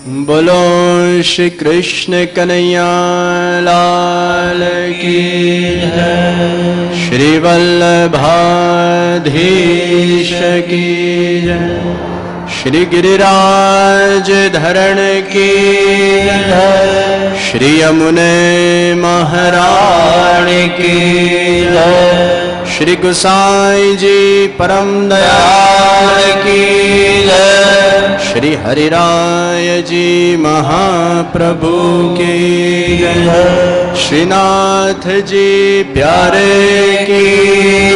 बोलो श्री कृष्ण कन्हैया लाल की जय। श्री वल्लभाधीश की जय। श्री गिरिराज धरण की जय। श्री यमुने महाराज की जय। श्री गोसाई जी परम दयाल की जय। श्री हरिराय जी महाप्रभु की जय। श्रीनाथ जी प्यारे की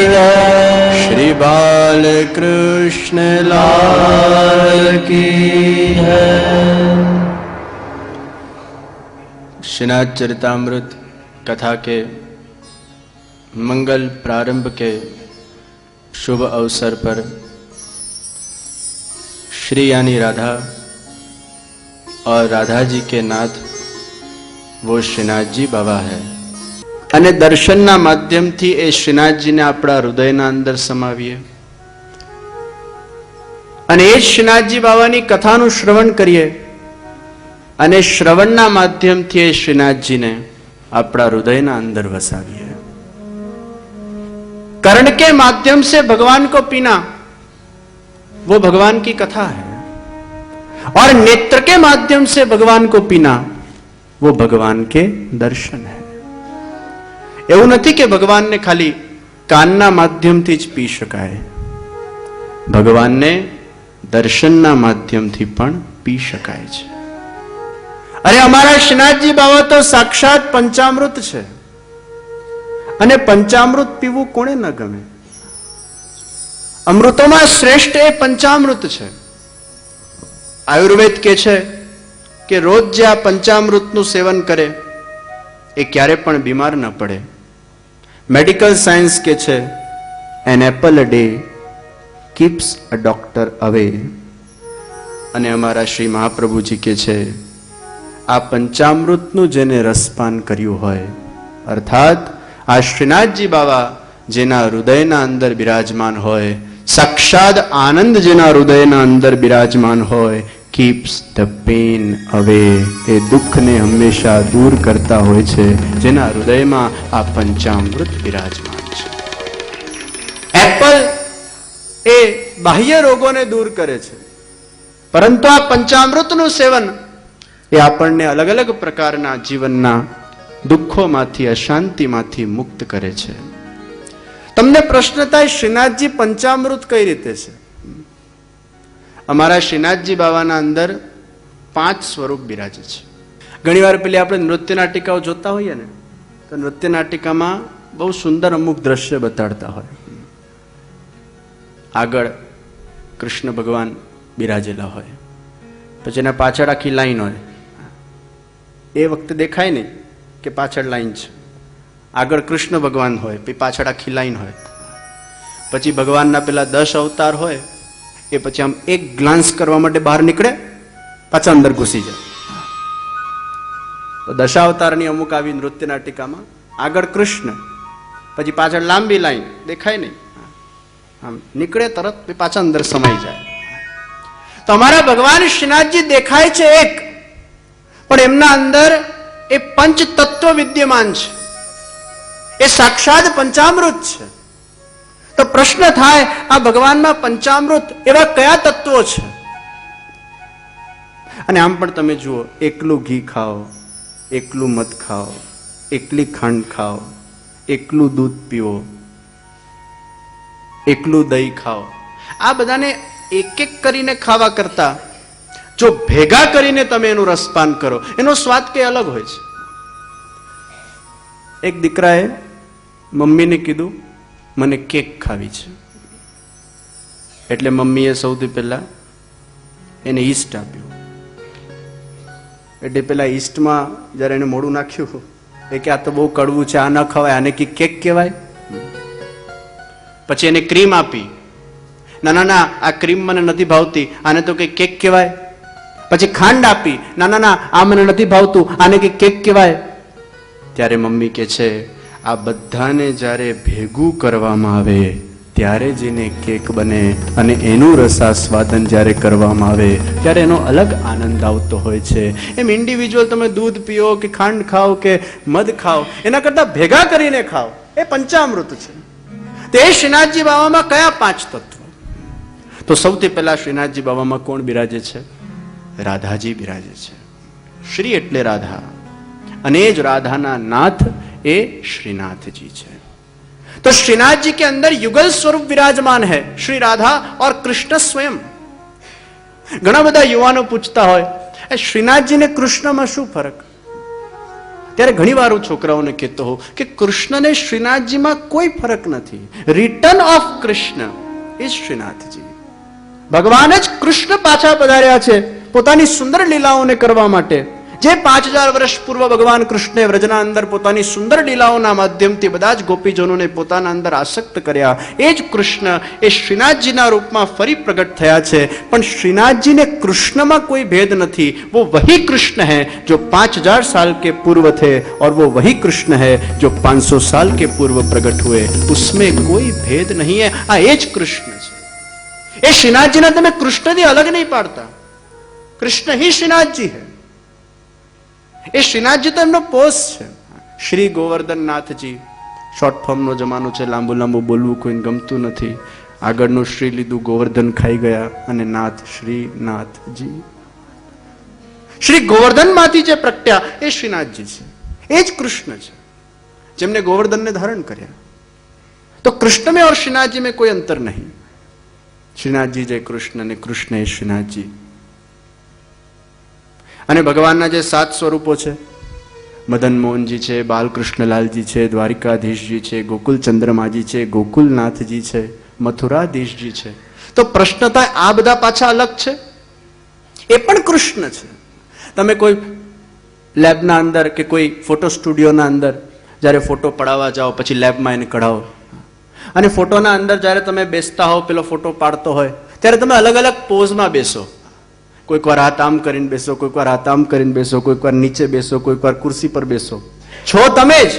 जय। श्री बाल कृष्ण लाल की जय। श्रीनाथ चरितामृत कथा के मंगल प्रारंभ के शुभ अवसर पर श्री यानी राधा और राधा जी के नाथ वो श्रीनाथ जी बाबा है અને દર્શનના માધ્યમથી એ શ્રીનાથજીને આપણા હૃદયના અંદર સમાવીએ અને એ શ્રીનાથજી બાબાની કથાનું શ્રવણ કરીએ અને શ્રવણના માધ્યમથી એ શ્રીનાથજીને આપણા હૃદયના અંદર વસાવીએ। कर्ण के माध्यम से भगवान को पीना वो भगवान की कथा है और नेत्र के माध्यम से भगवान को पीना वो भगवान के दर्शन है। એવું નથી કે ભગવાનને ખાલી કાનના માધ્યમથી જ પી શકાય, ભગવાનને દર્શનના માધ્યમથી પણ પી શકાય છે। અરે અમારા શ્રીનાથજી બાબા તો સાક્ષાત પંચામૃત છે અને પંચામૃત પીવું કોને ન ગમે? અમૃતોમાં શ્રેષ્ઠ એ પંચામૃત છે। આયુર્વેદ કહે છે કે રોજ જે આ પંચામૃતનું સેવન કરે એ ક્યારે પણ બીમાર ન પડે। મેડિકલ સાયન્સ કહે છે an apple a day keeps a doctor અવે। અને અમારા શ્રી મહાપ્રભુજી કહે છે આ પંચામૃતનું જેને રસપાન કર્યું હોય, અર્થાત આ શ્રીનાથજી બાબા જેના હૃદયના અંદર બિરાજમાન હોય, સાક્ષાત આનંદ જેના હૃદયના અંદર બિરાજમાન હોય, કીપ્સ ધ પેન અવે, એ દુઃખને હંમેશા દૂર કરતા હોય છે જેના હૃદયમાં આ પંચામૃત બિરાજમાન છે। એપલ એ બાહ્ય રોગોને દૂર કરે છે, પરંતુ આ પંચામૃતનું સેવન એ આપણને અલગ અલગ પ્રકારના જીવનના દુઃખોમાંથી, અશાંતિમાંથી મુક્ત કરે છે। તમને પ્રશ્ન થાય શ્રીનાથજી પંચામૃત કઈ રીતે છે? અમારા શ્રીનાથજી બાબાના અંદર 5 સ્વરૂપ બિરાજે છે। ઘણી વાર પેલી આપણે નૃત્ય નાટિકાઓ જોતા હોઈએ ને, તો નૃત્ય નાટિકામાં બહુ સુંદર અમુક દ્રશ્ય બતાડતા હોય। આગળ કૃષ્ણ ભગવાન બિરાજેલા હોય, પછી એના પાછળ આખી લાઈન હોય, એ વખતે દેખાય નહીં કે પાછળ લાઈન છે। આગળ કૃષ્ણ ભગવાન હોય, પછી પાછળ આખી લાઈન હોય, પછી ભગવાનના પેલા 10 અવતાર હોય, એ પછી આમ એક ગ્લાન્સ કરવા માટે બહાર નીકળે, પાછા અંદર ઘૂસી જાય। તો દશાવતારની અમુક આવી નૃત્ય નાટિકામાં આગળ કૃષ્ણ, પછી પાછળ લાંબી લાઈન દેખાય નહીં, આમ નીકળે તરત પાછા અંદર સમાઈ જાય। તો અમારા ભગવાન શ્રીનાથજી દેખાય છે એક, પણ એમના અંદર એ પંચ તત્વ વિદ્યમાન છે, એ સાક્ષાત પંચામૃત છે। તો પ્રશ્ન થાય આ ભગવાનમાં પંચામૃત એવા કયા તત્વો છે? અને આમ પણ તમે જુઓ, એકલું ઘી ખાઓ, એકલું મધ ખાઓ, એકલી ખાંડ ખાઓ, એકલું દૂધ પીવો, એકલું દહીં ખાઓ, આ બધાને એક એક કરીને ખાવા કરતા જો ભેગા કરીને તમે એનું રસપાન કરો, એનો સ્વાદ કઈ અલગ હોય છે। એક દીકરાએ મમ્મીને કીધું મને કેક ખાવી છે, એટલે મમ્મીએ સૌથી પહેલા એને ઈસ્ટ આપ્યું। એટલે પેલા ઈસ્ટમાં જયારે એને મોડું નાખ્યું, એ કે આ તો બહુ કડવું છે, આ ન ખવાય, આને કેક કહેવાય। પછી એને ક્રીમ આપી, ના ના ના આ ક્રીમ મને નથી ભાવતી, આને તો કઈ કેક કહેવાય। પછી ખાંડ આપી, ના ના ના આ મને નથી ભાવતું, આને કઈ કેક કહેવાય। ત્યારે મમ્મી કે છે આ બધાને જ્યારે ભેગું કરવામાં આવે ત્યારે જઈને કેક બને અને એનું રસાસ્વાદન જ્યારે કરવામાં આવે ત્યારે એનો અલગ આનંદ આવતો હોય છે. એમ ઇન્ડિવિજ્યુઅલ તમે દૂધ પીઓ કે ખાંડ ખાઓ કે મધ ખાઓ, એના કરતા ભેગા કરીને ખાઓ, એ પંચામૃત છે. તે શ્રીનાથજી બાવામાં કયા 5 તત્વ? તો સૌથી પહેલા શ્રીનાથજી બાવામાં કોણ બિરાજે છે? રાધાજી બિરાજે છે. શ્રી એટલે રાધા, અને એ જ રાધાના નાથ એ શ્રીનાથજી છે. तो श्रीनाथ जी के अंदर युगल स्वरूप विराजमान है, श्री राधा और कृष्ण स्वयं. घना બધા યુવાનો પૂછતા હોય શ્રીનાથજી ને કૃષ્ણમાં શું ફરક? ત્યારે ઘણી વાર હું છોકરાઓને કહેતો હોઉં કે કૃષ્ણ ને શ્રીનાથજીમાં કોઈ ફરક નથી. Return of Krishna is Shrinathji. ભગવાન જ કૃષ્ણ પાછા પધાર્યા છે પોતાની સુંદર લીલાઓને કરવા માટે. જે 5000 વર્ષ પૂર્વ ભગવાન કૃષ્ણે વ્રજના અંદર પોતાની સુંદર લીલાઓના માધ્યમથી બધા જ ગોપીજનોને પોતાના અંદર આસક્ત કર્યા, એ જ કૃષ્ણ એ શ્રીનાથજીના રૂપમાં ફરી પ્રગટ થયા છે. પણ શ્રીનાથજીને કૃષ્ણમાં કોઈ ભેદ નથી. वो वही कृष्ण है जो 5000 साल के पूर्व थे और वो वही कृष्ण है जो 500 साल के पूर्व प्रकट हुए. उसमें कोई भेद नहीं है. આ એ જ કૃષ્ણ છે. એ શ્રીનાથજીને તમે કૃષ્ણથી અલગ નહીં પાડતા. કૃષ્ણ ही શ્રીનાથજી है. એ શ્રીનાથજી તો એમનો પોસ્ટ છે. શ્રી ગોવર્ધન નાથજી, શોર્ટ ફોર્મનો જમાનો છે, લાંબુ લાંબુ બોલવું કોઈને ગમતું નથી. આગળનું શ્રી લીધું, ગોવર્ધન ખાઈ ગયા અને નાથ શ્રીનાથજી. શ્રી ગોવર્ધન માંથી જે પ્રગટ્યા એ શ્રીનાથજી છે. એ જ કૃષ્ણ છે જેમને ગોવર્ધનને ધારણ કર્યા. તો કૃષ્ણ में और श्रीनाथजी में कोई अंतर नहीं. श्रीनाथजी जय कृष्ण ने कृष्ण है श्रीनाथजी. અને ભગવાનના જે 7 સ્વરૂપો છે, મદન મોહનજી છે, બાલકૃષ્ણલાલજી છે, દ્વારિકાધીશજી છે, ગોકુલ ચંદ્રમાજી છે, ગોકુલનાથજી છે, મથુરાધીશજી છે. તો પ્રશ્ન થાય આ બધા પાછા અલગ છે? એ પણ કૃષ્ણ છે. તમે કોઈ લેબના અંદર કે કોઈ ફોટો સ્ટુડિયોના અંદર જ્યારે ફોટો પડાવવા જાઓ, પછી લેબમાં એને કઢાવો અને ફોટોના અંદર જ્યારે તમે બેસતા હો, પેલો ફોટો પાડતો હોય ત્યારે તમે અલગ અલગ પોઝમાં બેસો. કોઈક વાર હાથ આમ કરીને બેસો, કોઈક વાર હાથ આમ કરીને બેસો, કોઈક વાર નીચે બેસો, કોઈક વાર ખુરશી પર બેસો. છો તમે જ,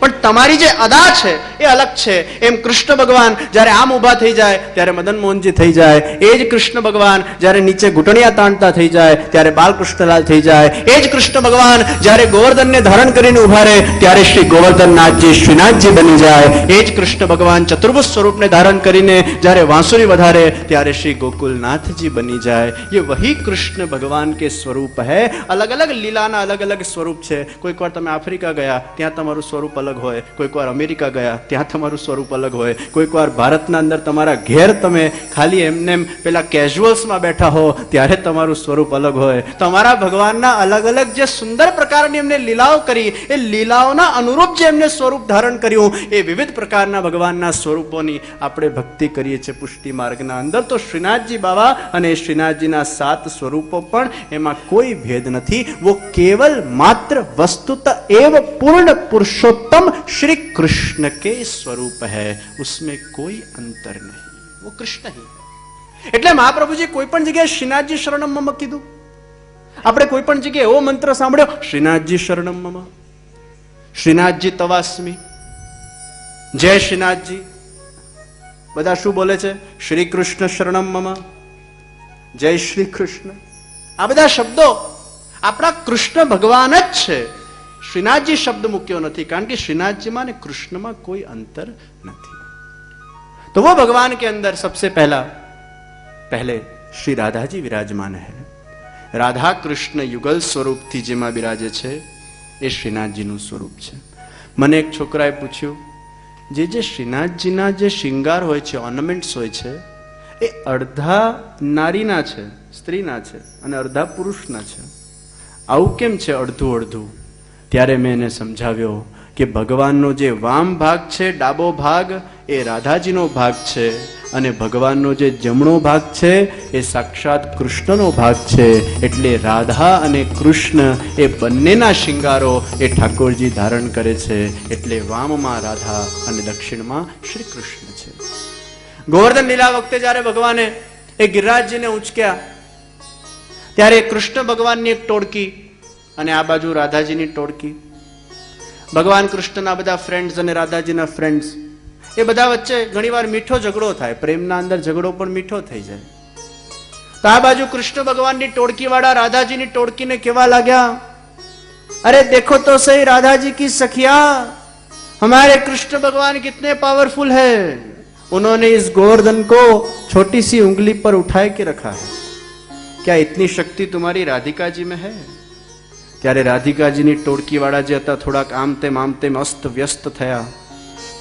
પણ તમારી જે અદા છે એ અલગ છે. એમ કૃષ્ણ ભગવાન જ્યારે આમ ઊભા થઈ જાય ત્યારે મદન મોહનજી થઈ જાય. એ જ કૃષ્ણ ભગવાન જ્યારે નીચે ઘૂંટણિયા તાણતા થઈ જાય ત્યારે બાલકૃષ્ણલાલ થઈ જાય. એ જ કૃષ્ણ ભગવાન જ્યારે ગોવર્ધનને ધારણ કરીને ઉભા રહે ત્યારે શ્રી ગોવર્ધનનાથજી શ્રીનાથજી બની જાય. એ જ કૃષ્ણ ભગવાન ચતુર્ભુજ સ્વરૂપને ધારણ કરીને જ્યારે વાંસુરી વધારે ત્યારે શ્રી ગોકુલનાથજી બની જાય. ये वही कृष्ण भगवान के स्वरूप है. अलग अलग લીલાના અલગ અલગ સ્વરૂપ છે. કોઈક વાર તમે આફ્રિકા ગયા ત્યાં તમારું સ્વરૂપ અલગ હોય, કોઈક વાર અમેરિકા ગયા ત્યાં તમારું સ્વરૂપ અલગ હોય, કોઈક વાર ભારતના અંદર તમારા ઘેર તમે ખાલી એમને પેલા કેઝ્યુઅલ્સમાં બેઠા હો ત્યારે તમારું સ્વરૂપ અલગ હોય. તમારા ભગવાનના અલગ અલગ જે સુંદર પ્રકારની એમને લીલાઓ કરી, એ લીલાઓના અનુરૂપ જે એમને સ્વરૂપ ધારણ કર્યું, એ વિવિધ પ્રકારના ભગવાનના સ્વરૂપોની આપણે ભક્તિ કરીએ છીએ પુષ્ટિ માર્ગના અંદર. તો શ્રીનાથજી બાબા અને શ્રીનાથજીના 7 સ્વરૂપો પણ એમાં કોઈ ભેદ નથી. वो केवल मात्र वस्तुत एव पूर्ण पुरुषोत्तम श्री कृष्ण के स्वरूप है. उसमें कोई अंतर नहीं. वो कृष्ण ही. એટલે મહાપ્રભુજી કોઈ પણ જગ્યાએ શ્રીનાથજી શરણમ મમ કીધું. આપણે કોઈ પણ જગ્યાએ એવો મંત્ર સાંભળ્યો, શ્રીનાથજી શરણમ મમ, શ્રીનાથજી તવાસ્મી, જય શ્રીનાથજી. બધા શું બોલે છે? શ્રી કૃષ્ણ શરણમ મમ, જય શ્રી કૃષ્ણ. આ બધા શબ્દો આપણા કૃષ્ણ ભગવાન જ છે. શ્રીનાથજી શબ્દ મૂક્યો નથી, કારણ કે શ્રીનાથજીમાં ને કૃષ્ણમાં કોઈ અંતર નથી. तो वो भगवान के अंदर सबसे पहले श्री राधा जी विराजमान है. राधा कृष्ण युगल स्वरूप थी जेमा बिराजे छे ए श्रीनाथ जी નું સ્વરૂપ છે. મને એક છોકરાએ પૂછ્યું, જે શ્રીનાથજીના જે શિંગાર હોય છે, ઓર્નામેન્ટ્સ હોય છે, એ અડધા નારીના છે, સ્ત્રીના છે, અને અડધા પુરુષના છે. આવું કેમ છે અડધું અડધું? ત્યારે મેં એને સમજાવ્યો કે ભગવાનનો જે વામ ભાગ છે, ડાબો ભાગ, એ રાધાજીનો ભાગ છે, અને ભગવાનનો જે જમણો ભાગ છે એ સાક્ષાત કૃષ્ણનો ભાગ છે. એટલે રાધા અને કૃષ્ણ એ બંનેના શિંગારો એ ઠાકોરજી ધારણ કરે છે. એટલે વામમાં રાધા અને દક્ષિણમાં શ્રી કૃષ્ણ છે. ગોવર્ધન લીલા વખતે જ્યારે ભગવાને એ ગિરિરાજજીને ઉંચક્યા ત્યારે કૃષ્ણ ભગવાનની એક ટોળકી અને આ બાજુ રાધાજીની ટોળકી. ભગવાન કૃષ્ણના બધા ફ્રેન્ડ્સ અને રાધાજીના ફ્રેન્ડ્સ એ બધા વચ્ચે ઘણીવાર મીઠો ઝઘડો થાય, પ્રેમના અંદર ઝઘડો પણ મીઠો થઈ જાય. તો આ બાજુ કૃષ્ણ ભગવાનની ટોળકી વાળા રાધાજીની ટોળકીને કહેવા લાગ્યા, अरे देखो तो सही राधा जी की सखिया, हमारे कृष्ण भगवान कितने पावरफुल है, उन्होंने इस गोवर्धन को छोटी सी उंगली पर उठा के रखा है, क्या इतनी शक्ति तुम्हारी राधिका जी में है? ત્યારે રાધિકાજીની ટોળકી વાળા જે હતા થોડાક આમ તેમ અસ્ત વ્યસ્ત થયા,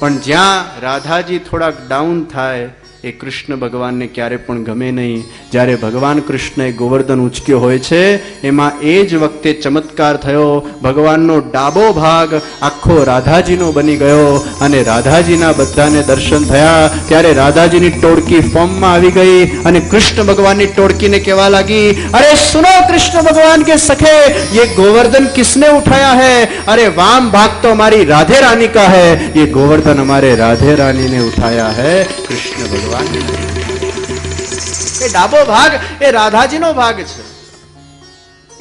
પણ જ્યાં રાધાજી થોડાક ડાઉન થાય એ કૃષ્ણ ભગવાનને ક્યારે પણ ગમે નહીં. જ્યારે ભગવાન કૃષ્ણએ ગોવર્ધન ઉંચક્યો હોય છે એમાં એ જ વખતે ચમત્કાર થયો, ભગવાનનો ડાબો ભાગ આખો રાધાજીનો બની ગયો અને રાધાજીના બધાને દર્શન થયા. ત્યારે રાધાજીની ટોળકી ફોર્મમાં આવી ગઈ અને કૃષ્ણ ભગવાનની ટોળકીને કહેવા લાગી, અરે સુનો કૃષ્ણ ભગવાન કે સખે, ये गोवर्धन किसने उठाया है? अरे वाम भाग तो हमारी राधे रानी का है, ये गोवर्धन हमारे राधे रानी ने उठाया है. कृष्ण भगवान એ ડાબો ભાગ એ રાધાજીનો ભાગ છે,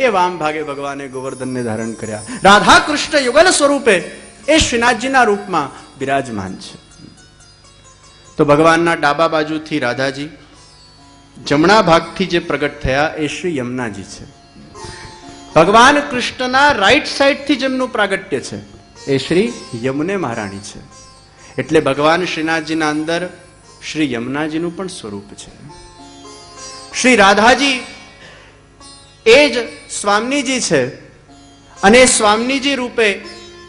એ વામ ભાગે ભગવાને ગોવર્ધનને ધારણ કર્યા. રાધા કૃષ્ણ યુગલ સ્વરૂપે એ શ્રીનાથજીના રૂપમાં બિરાજમાન છે. તો ભગવાનના ડાબા બાજુથી રાધાજી, જમણા ભાગથી જે પ્રગટ થયા એ શ્રી યમુનાજી છે. ભગવાન કૃષ્ણના રાઈટ સાઈડથી જેમનું પ્રાગટ્ય છે એ શ્રી યમુને મહારાણી છે. એટલે ભગવાન શ્રીનાથજીના અંદર શ્રી યમુનાજીનું પણ સ્વરૂપ છે. શ્રી રાધાજી એ જ સ્વામીજી છે અને સ્વામીજી રૂપે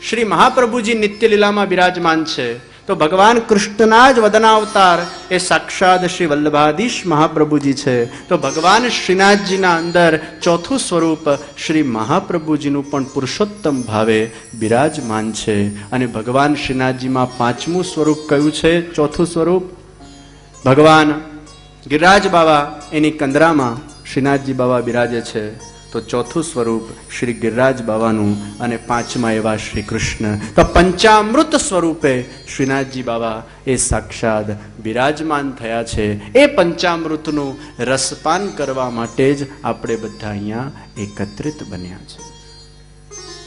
શ્રી મહાપ્રભુજી નિત્ય લીલામાં બિરાજમાન છે. તો ભગવાન કૃષ્ણના જ વદનાવતાર એ સાક્ષાત શ્રી વલ્લભાધીશ મહાપ્રભુજી છે. તો ભગવાન શ્રીનાથજીના અંદર ચોથું સ્વરૂપ શ્રી મહાપ્રભુજીનું પણ પુરુષોત્તમ ભાવે બિરાજમાન છે. અને ભગવાન શ્રીનાથજીમાં પાંચમું સ્વરૂપ કયું છે? ચોથું સ્વરૂપ ભગવાન ગિરિરાજ બાવા એની કંદરામાં શ્રીનાથજી બાવા બિરાજે છે. તો ચોથું સ્વરૂપ શ્રી ગિરિરાજ બાવાનું અને પાંચમા એવા શ્રી કૃષ્ણ. તો પંચામૃત સ્વરૂપે શ્રીનાથજી બાવા એ સાક્ષાત બિરાજમાન થયા છે. એ પંચામૃતનું રસપાન કરવા માટે જ આપણે બધા અહીંયા એકત્રિત બન્યા છે.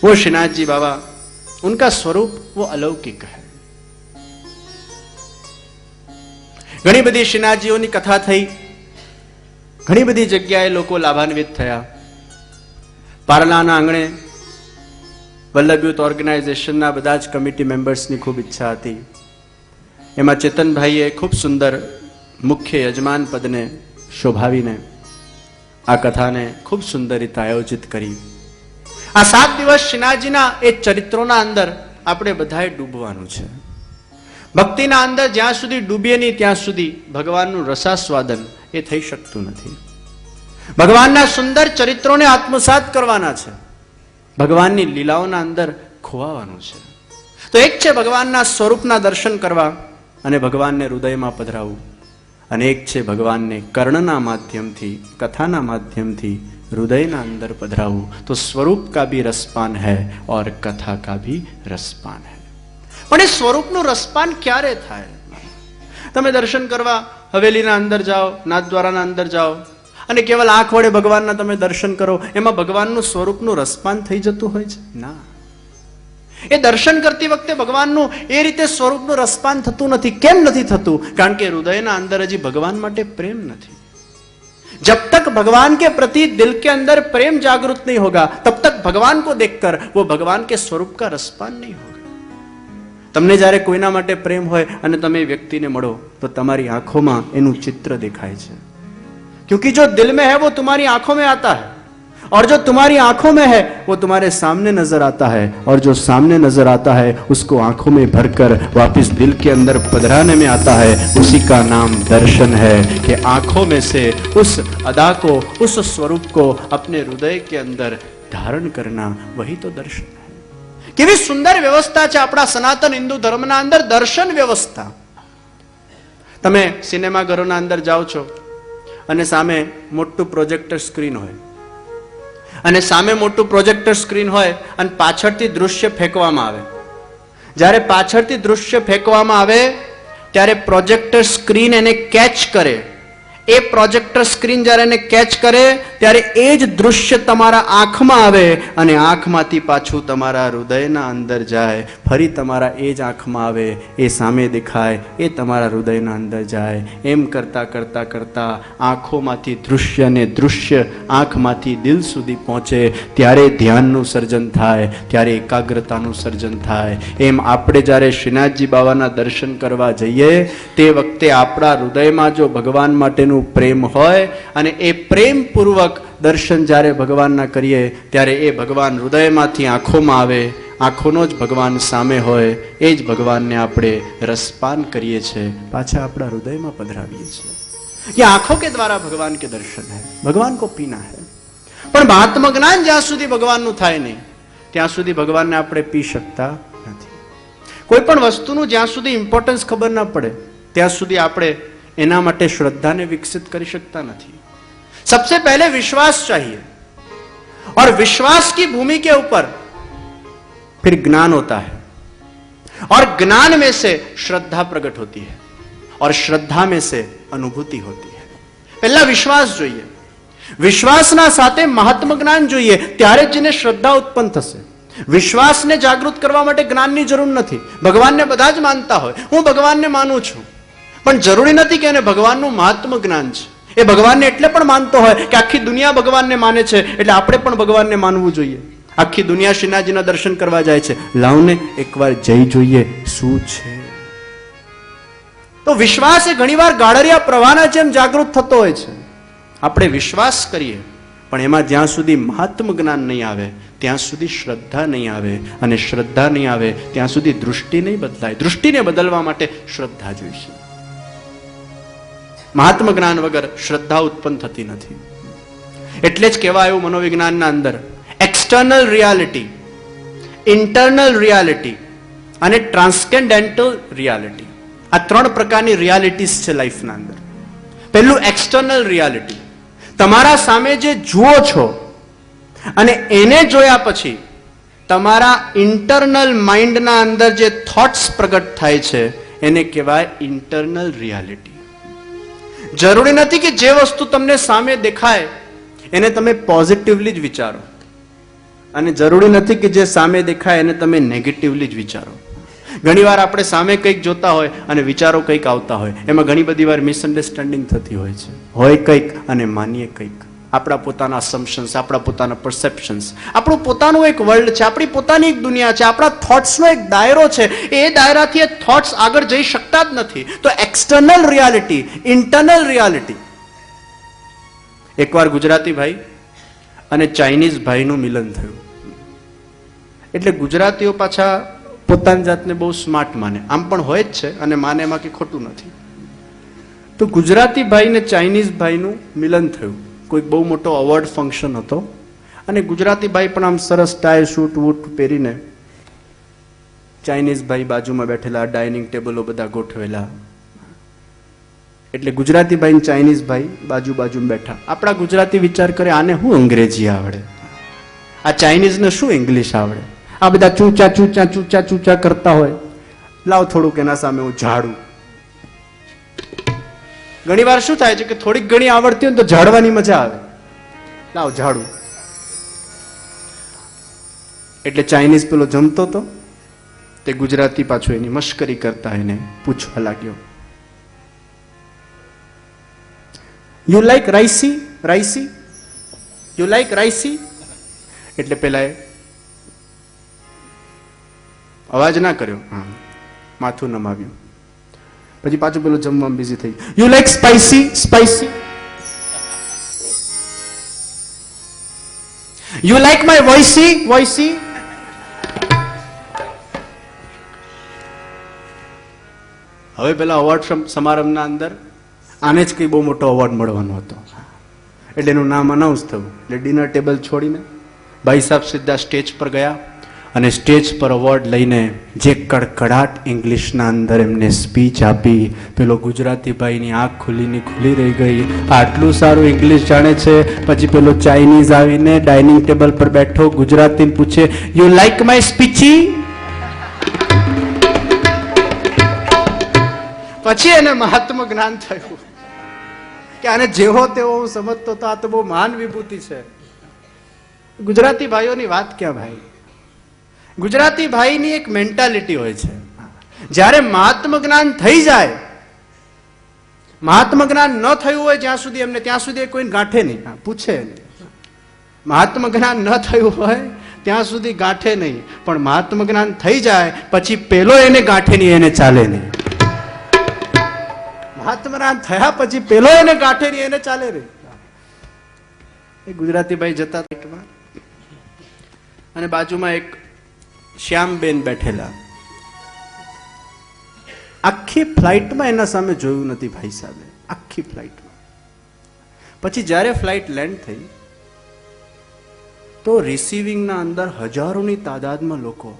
वो श्रीनाथजी बाबा, उनका स्वरूप वो अलौकिक है. ઘણી બધી શ્રીનાથજીઓની કથા થઈ, ઘણી બધી જગ્યાએ લોકો લાભાન્વિત થયા. પારલાના આંગણે વલ્લભ યુથ ઓર્ગેનાઇઝેશનના બધા જ કમિટી મેમ્બર્સની ખૂબ ઈચ્છા હતી. એમાં ચેતનભાઈએ ખૂબ સુંદર મુખ્ય યજમાન પદને શોભાવીને આ કથાને ખૂબ સુંદર રીતે આયોજિત કરી. આ 7 દિવસ શ્રીનાથજીના એ ચરિત્રોના અંદર આપણે બધાએ ડૂબવાનું છે. ભક્તિના અંદર જ્યાં સુધી ડૂબીએ નહીં ત્યાં સુધી ભગવાનનું રસાસ્વાદન એ થઈ શકતું નથી. ભગવાનના સુંદર ચરિત્રોને આત્મસાત કરવાના છે, ભગવાનની લીલાઓના અંદર ખોવાવાનું છે. તો એક છે ભગવાનના સ્વરૂપના દર્શન કરવા અને ભગવાનને હૃદયમાં પધરાવવું, અને એક છે ભગવાનને કર્ણના માધ્યમથી, કથાના માધ્યમથી હૃદયના અંદર પધરાવવું. તો સ્વરૂપ કા ભી રસપાન है और कथा का भी रसपान है. પણ એ સ્વરૂપનું રસપાન ક્યારે થાય? તમે દર્શન કરવા હવેલીના અંદર જાઓ, નાથદ્વારાના અંદર જાઓ અને કેવલ આંખ વડે ભગવાનના તમે દર્શન કરો, એમાં ભગવાનનું સ્વરૂપનું રસપાન થઈ જતું હોય છે? ના. એ દર્શન કરતી વખતે ભગવાનનું એ રીતે સ્વરૂપનું રસપાન થતું નથી. કેમ નથી થતું? કારણ કે હૃદયના અંદર હજી ભગવાન માટે પ્રેમ નથી. जब तक भगवान के प्रति दिल के अंदर प्रेम जागृत नहीं होगा तब तक भगवान को देखकर वो भगवान के स्वरूप का रसपान नहीं होगा. તમને જ્યારે કોઈના માટે પ્રેમ હોય અને તમે વ્યક્તિને મળો તો તમારી આંખોમાં એનું ચિત્ર દેખાય છે. क्योंकि जो दिल में है वो तुम्हारी आंखों में आता है, और जो तुम्हारी आंखों में है वो तुम्हारे सामने नजर आता है, और जो सामने नजर आता है उसको आंखों में भरकर वापस दिल के अंदर पधराने में आता है. उसी का नाम दर्शन है कि आंखों में से उस अदा को, उस स्वरूप को अपने हृदय के अंदर धारण करना, वही तो दर्शन है. કેવી સુંદર વ્યવસ્થા છે આપણા સનાતન હિન્દુ ધર્મના અંદર દર્શન વ્યવસ્થા. તમે સિનેમા ઘરોના અંદર જાઓ છો અને સામે મોટું પ્રોજેક્ટર સ્ક્રીન હોય, અને સામે મોટું પ્રોજેક્ટર સ્ક્રીન હોય અને પાછળથી દૃશ્ય ફેંકવામાં આવે. જ્યારે પાછળથી દૃશ્ય ફેંકવામાં આવે ત્યારે પ્રોજેક્ટર સ્ક્રીન એને કેચ કરે, એ પ્રોજેક્ટર સ્ક્રીન જ્યારે એને કેચ કરે ત્યારે એ જ દૃશ્ય તમારા આંખમાં આવે અને આંખમાંથી પાછું તમારા હૃદયના અંદર જાય, ફરી તમારા એ જ આંખમાં આવે, એ સામે દેખાય, એ તમારા હૃદયના અંદર જાય. એમ કરતા કરતા કરતા આંખોમાંથી દૃશ્ય ને દૃશ્ય આંખમાંથી દિલ સુધી પહોંચે ત્યારે ધ્યાનનું સર્જન થાય, ત્યારે એકાગ્રતાનું સર્જન થાય. એમ આપણે જ્યારે શ્રીનાથજી બાવાના દર્શન કરવા જઈએ તે વખતે આપણા હૃદયમાં જો ભગવાન માટેનું પ્રેમ હોય અને એ પ્રેમપૂર્વક દર્શન જ્યારે ભગવાનના કરીએ ત્યારે એ ભગવાન હૃદયમાંથી આંખોમાં આવે, આંખોનો જ ભગવાન સામે હોય, એ જ ભગવાનને આપણે રસપાન કરીએ છીએ, પાછા આપણા હૃદયમાં પધરાવીએ છીએ. ये आंखों के द्वारा भगवान के दर्शन है, भगवान को पीना है. પણ મહાત્મ જ્ઞાન જ્યાં સુધી ભગવાનનું થાય નહીં ત્યાં સુધી ભગવાનને આપણે પી શકતા નથી. કોઈ પણ વસ્તુનું જ્યાં સુધી ઇમ્પોર્ટન્સ ખબર ના પડે ત્યાં સુધી આપણે એના માટે શ્રદ્ધાને વિકસિત કરી શકતા નથી. सबसे पहले विश्वास चाहिए और विश्वास की भूमि के ऊपर फिर ज्ञान होता है और ज्ञान में से श्रद्धा प्रकट होती है और श्रद्धा में से अनुभूति होती है. पहला विश्वास જોઈએ, વિશ્વાસના સાથે મહાત્મ જ્ઞાન જોઈએ ત્યારે જ જેને શ્રદ્ધા ઉત્પન્ન થશે. વિશ્વાસને જાગૃત કરવા માટે જ્ઞાનની જરૂર નથી. ભગવાનને બધા જ માનતા હોય, હું ભગવાનને માનું છું, પણ જરૂરી નથી કે એને ભગવાનનું મહાત્મ જ્ઞાન છે. એ ભગવાનને એટલે પણ માનતો હોય કે આખી દુનિયા ભગવાનને માને છે એટલે આપણે પણ ભગવાનને માનવું જોઈએ. આખી દુનિયા શ્રીનાથજીના દર્શન કરવા જાય છે, લાવને એકવાર જઈ જોઈએ શું છે. તો વિશ્વાસ એ ઘણીવાર ગાળરિયા પ્રવાહના જેમ જાગૃત થતો હોય છે. આપણે વિશ્વાસ કરીએ પણ એમાં જ્યાં સુધી મહાત્મ જ્ઞાન નહીં આવે ત્યાં સુધી શ્રદ્ધા નહીં આવે, અને શ્રદ્ધા નહીં આવે ત્યાં સુધી દૃષ્ટિ નહીં બદલાય. દૃષ્ટિને બદલવા માટે શ્રદ્ધા જોઈશે. મહાત્મ જ્ઞાન વગર શ્રદ્ધા ઉત્પન્ન થતી નથી. એટલે જ કહેવાય એવું મનોવિજ્ઞાનના અંદર એક્સટર્નલ રિયાલિટી, ઇન્ટરનલ રિયાલિટી અને ટ્રાન્સકેન્ડેન્ટલ રિયાલિટી, આ ત્રણ પ્રકારની રિયાલિટીઝ છે લાઈફના અંદર. પહેલું એક્સટર્નલ રિયાલિટી, તમારા સામે જે જુઓ છો અને એને જોયા પછી તમારા ઇન્ટરનલ માઇન્ડના અંદર જે થોટ્સ પ્રગટ થાય છે એને કહેવાય ઇન્ટરનલ રિયાલિટી. જરૂરી નથી કે જે વસ્તુ તમને સામે દેખાય એને તમે પોઝિટિવલી જ વિચારો, અને જરૂરી નથી કે જે સામે દેખાય એને તમે નેગેટિવલી જ વિચારો. ઘણીવાર આપણે સામે કંઈક જોતા હોય અને વિચારો કંઈક આવતા હોય, એમાં ઘણી બધી વાર મિસઅન્ડરસ્ટેન્ડિંગ થતી હોય છે. હોય કંઈક અને માનીએ કંઈક. આપણા પોતાના અસમ્પશન્સ, આપણા પોતાના પરસેપ્શન્સ, આપણું પોતાનું એક વર્લ્ડ છે, આપણી પોતાની એક દુનિયા છે, આપણા થોટ્સનો એક દાયરો છે. એ દાયરાથી એ થોટ્સ આગળ જઈ શકતા જ નથી. તો એક્સટર્નલ રિયાલિટી, ઇન્ટરનલ રિયાલિટી. એકવાર ગુજરાતી ભાઈ અને ચાઇનીઝ ભાઈનું મિલન થયું. એટલે ગુજરાતીઓ પાછા પોતાની જાતને બહુ સ્માર્ટ માને, આમ પણ હોય જ છે અને માને એમાં કંઈ ખોટું નથી. તો ગુજરાતી ભાઈ ને ચાઇનીઝ ભાઈનું મિલન થયું. કોઈક બહુ મોટો અવોર્ડ ફંક્શન હતો અને ગુજરાતી ભાઈ પણ આમ સરસ ટાઈ શૂટ વૂટ પહેરીને, ચાઇનીઝ ભાઈ બાજુમાં બેઠેલા, ડાઇનિંગ ટેબલો બધા ગોઠવેલા. એટલે ગુજરાતી ભાઈ ને ચાઇનીઝ ભાઈ બાજુ બાજુમાં બેઠા. આપણા ગુજરાતી વિચાર કરે આને શું અંગ્રેજી આવડે, આ ચાઇનીઝને શું ઇંગ્લિશ આવડે, આ બધા ચૂચા ચૂચા ચૂચા ચૂચા કરતા હોય, લાવ થોડુંક એના સામે હું ઝાડું. ઘણી વાર શું થાય છે કે થોડીક ઘણી આવડતી હોય તો ઝાડવાની મજા આવે, લાવ ઝાડું. એટલે ચાઇનીઝ પેલો જમતો હતો તે ગુજરાતી પાછો એની મશ્કરી કરતા એને પૂછવા લાગ્યો, યુ લાઈક રાઈસી, રાઈસી, યુ લાઈક રાઈસી. એટલે પેલા અવાજ ના કર્યો, હા, માથું નમાવ્યું. પછી પાછું પેલું જમવામાં બિઝી થઈ, you like spicy, spicy, you like my voicey, voicey. હવે પેલા અવોર્ડ સમારંભના અંદર આને જ કઈ બહુ મોટો અવોર્ડ મળવાનો હતો એટલે એનું નામ અનાઉન્સ થયું. એટલે ડિનર ટેબલ છોડીને ભાઈ સાહેબ સીધા સ્ટેજ પર ગયા અને સ્ટેજ પર અવોર્ડ લઈને જે કડકડાટ ઇંગ્લિશના અંદર એમને સ્પીચ આપી, પેલો ગુજરાતી ભાઈની આંખ ખુલ્લીની ખુલ્લી રહી ગઈ. આટલું સારું ઇંગ્લિશ જાણે છે. પછી પેલો ચાઇનીઝ આવીને ડાઇનિંગ ટેબલ પર બેઠો, ગુજરાતીને પૂછે, યુ લાઈક માય સ્પીચી. પછી એને મહાત્મ જ્ઞાન થયું કે આને જેવો તેવો હું સમજતો તો આ તો બહુ મહાન વિભૂતિ છે. ગુજરાતી ભાઈઓની વાત ક્યાં ભાઈ? ગુજરાતી ભાઈની એક મેન્ટાલિટી હોય છે, જ્યારે મહાત્મ જ્ઞાન થઈ જાય, મહાત્મ જ્ઞાન ન થયું હોય જ્યાં સુધી એમને, ત્યાં સુધી કોઈને ગાંઠે નહીં, પૂછે નહીં. મહાત્મ જ્ઞાન ન થયું હોય ત્યાં સુધી ગાંઠે નહીં, પણ મહાત્મ જ્ઞાન થઈ જાય પછી પેલો એને ગાંઠે નહીં, એને ચાલે નહીં. મહાત્મ જ્ઞાન થયા પછી પેલો એને ગાંઠે નહીં, એને ચાલે નહીં. એ ગુજરાતી ભાઈ જતા હતા અને બાજુમાં એક શ્યામબેન બેઠેલા. આખી ફ્લાઇટમાં એના સામે જોયું નથી ભાઈ સાહેબે, આખી ફ્લાઇટમાં. પછી જ્યારે ફ્લાઇટ લેન્ડ થઈ તો રિસીવિંગના અંદર હજારોની તાદાદમાં લોકો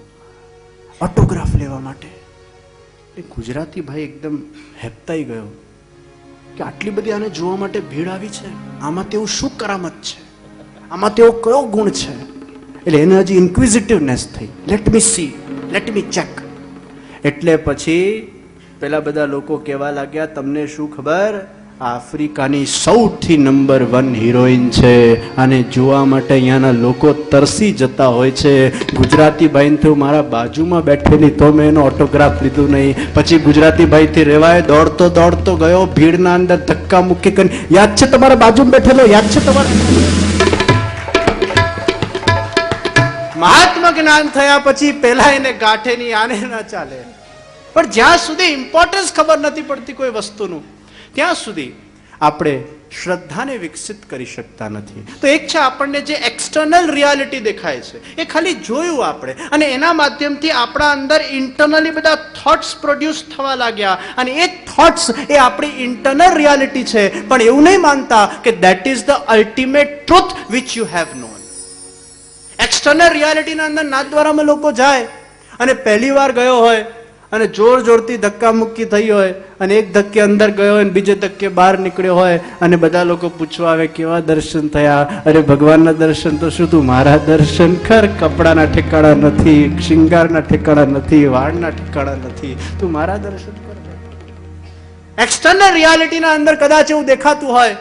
ઓટોગ્રાફ લેવા માટે. એ ગુજરાતી ભાઈ એકદમ હેપતાઈ ગયો કે આટલી બધી આને જોવા માટે ભીડ આવી છે, આમાં તેવું શું કરામત છે, આમાં તેવો કયો ગુણ છે? એટલે એને હજી ઇન્ક્વિઝિટિવનેસ થઈ, let me C, let me check. એટલે પછી પેલા બધા લોકો કહેવા લાગ્યા, તમને શું ખબર, આફ્રિકાની સૌથી નંબર 1 હિરોઈન છે, અને જોવા માટે અહીંયાના લોકો તરસી જતા હોય છે. ગુજરાતી ભાઈને તો મારા બાજુમાં બેઠેલી તો મેં એનો ઓટોગ્રાફ લીધું નહીં. પછી ગુજરાતી ભાઈથી રેવાય, દોડતો દોડતો ગયો, ભીડના અંદર ધક્કા મૂકી કરી, યાદ છે તમારા બાજુમાં બેઠેલો, યાદ છે તમારા? મહાત્મા જ્ઞાન થયા પછી પેલા એને ગાંઠે નહીં, આને ના ચાલે. પણ જ્યાં સુધી ઇમ્પોર્ટન્સ ખબર નથી પડતી કોઈ વસ્તુનું, ત્યાં સુધી આપણે શ્રદ્ધાને વિકસિત કરી શકતા નથી. તો એક છે આપણને જે એક્સટર્નલ રિયાલિટી દેખાય છે, એ ખાલી જોયું આપણે, અને એના માધ્યમથી આપણા અંદર ઇન્ટરનલી બધા થોટ્સ પ્રોડ્યુસ થવા લાગ્યા, અને એ થોટ્સ એ આપણી ઇન્ટરનલ રિયાલિટી છે. પણ એવું નહીં માનતા કે that is the ultimate truth which you have known. External રિયાલિટીના અંદર નાથદ્વારામાં લોકો જાય અને પહેલી વાર ગયો હોય અને જોર જોરથી ધક્કા મુક્કી થઈ હોય, અને એક ધક્કે અંદર ગયો હોય, બીજે ધક્કે બહાર નીકળ્યો હોય, અને બધા લોકો પૂછવા આવે કેવા દર્શન થયા? અરે ભગવાનના દર્શન તો શું, તું મારા દર્શન કર. કપડાના ઠેકાણા નથી, શિંગારના ઠેકાણા નથી, વાળના ઠેકાણા નથી, તું મારા દર્શન કર. એક્સટર્નલ રિયાલિટીના અંદર કદાચ એવું દેખાતું હોય,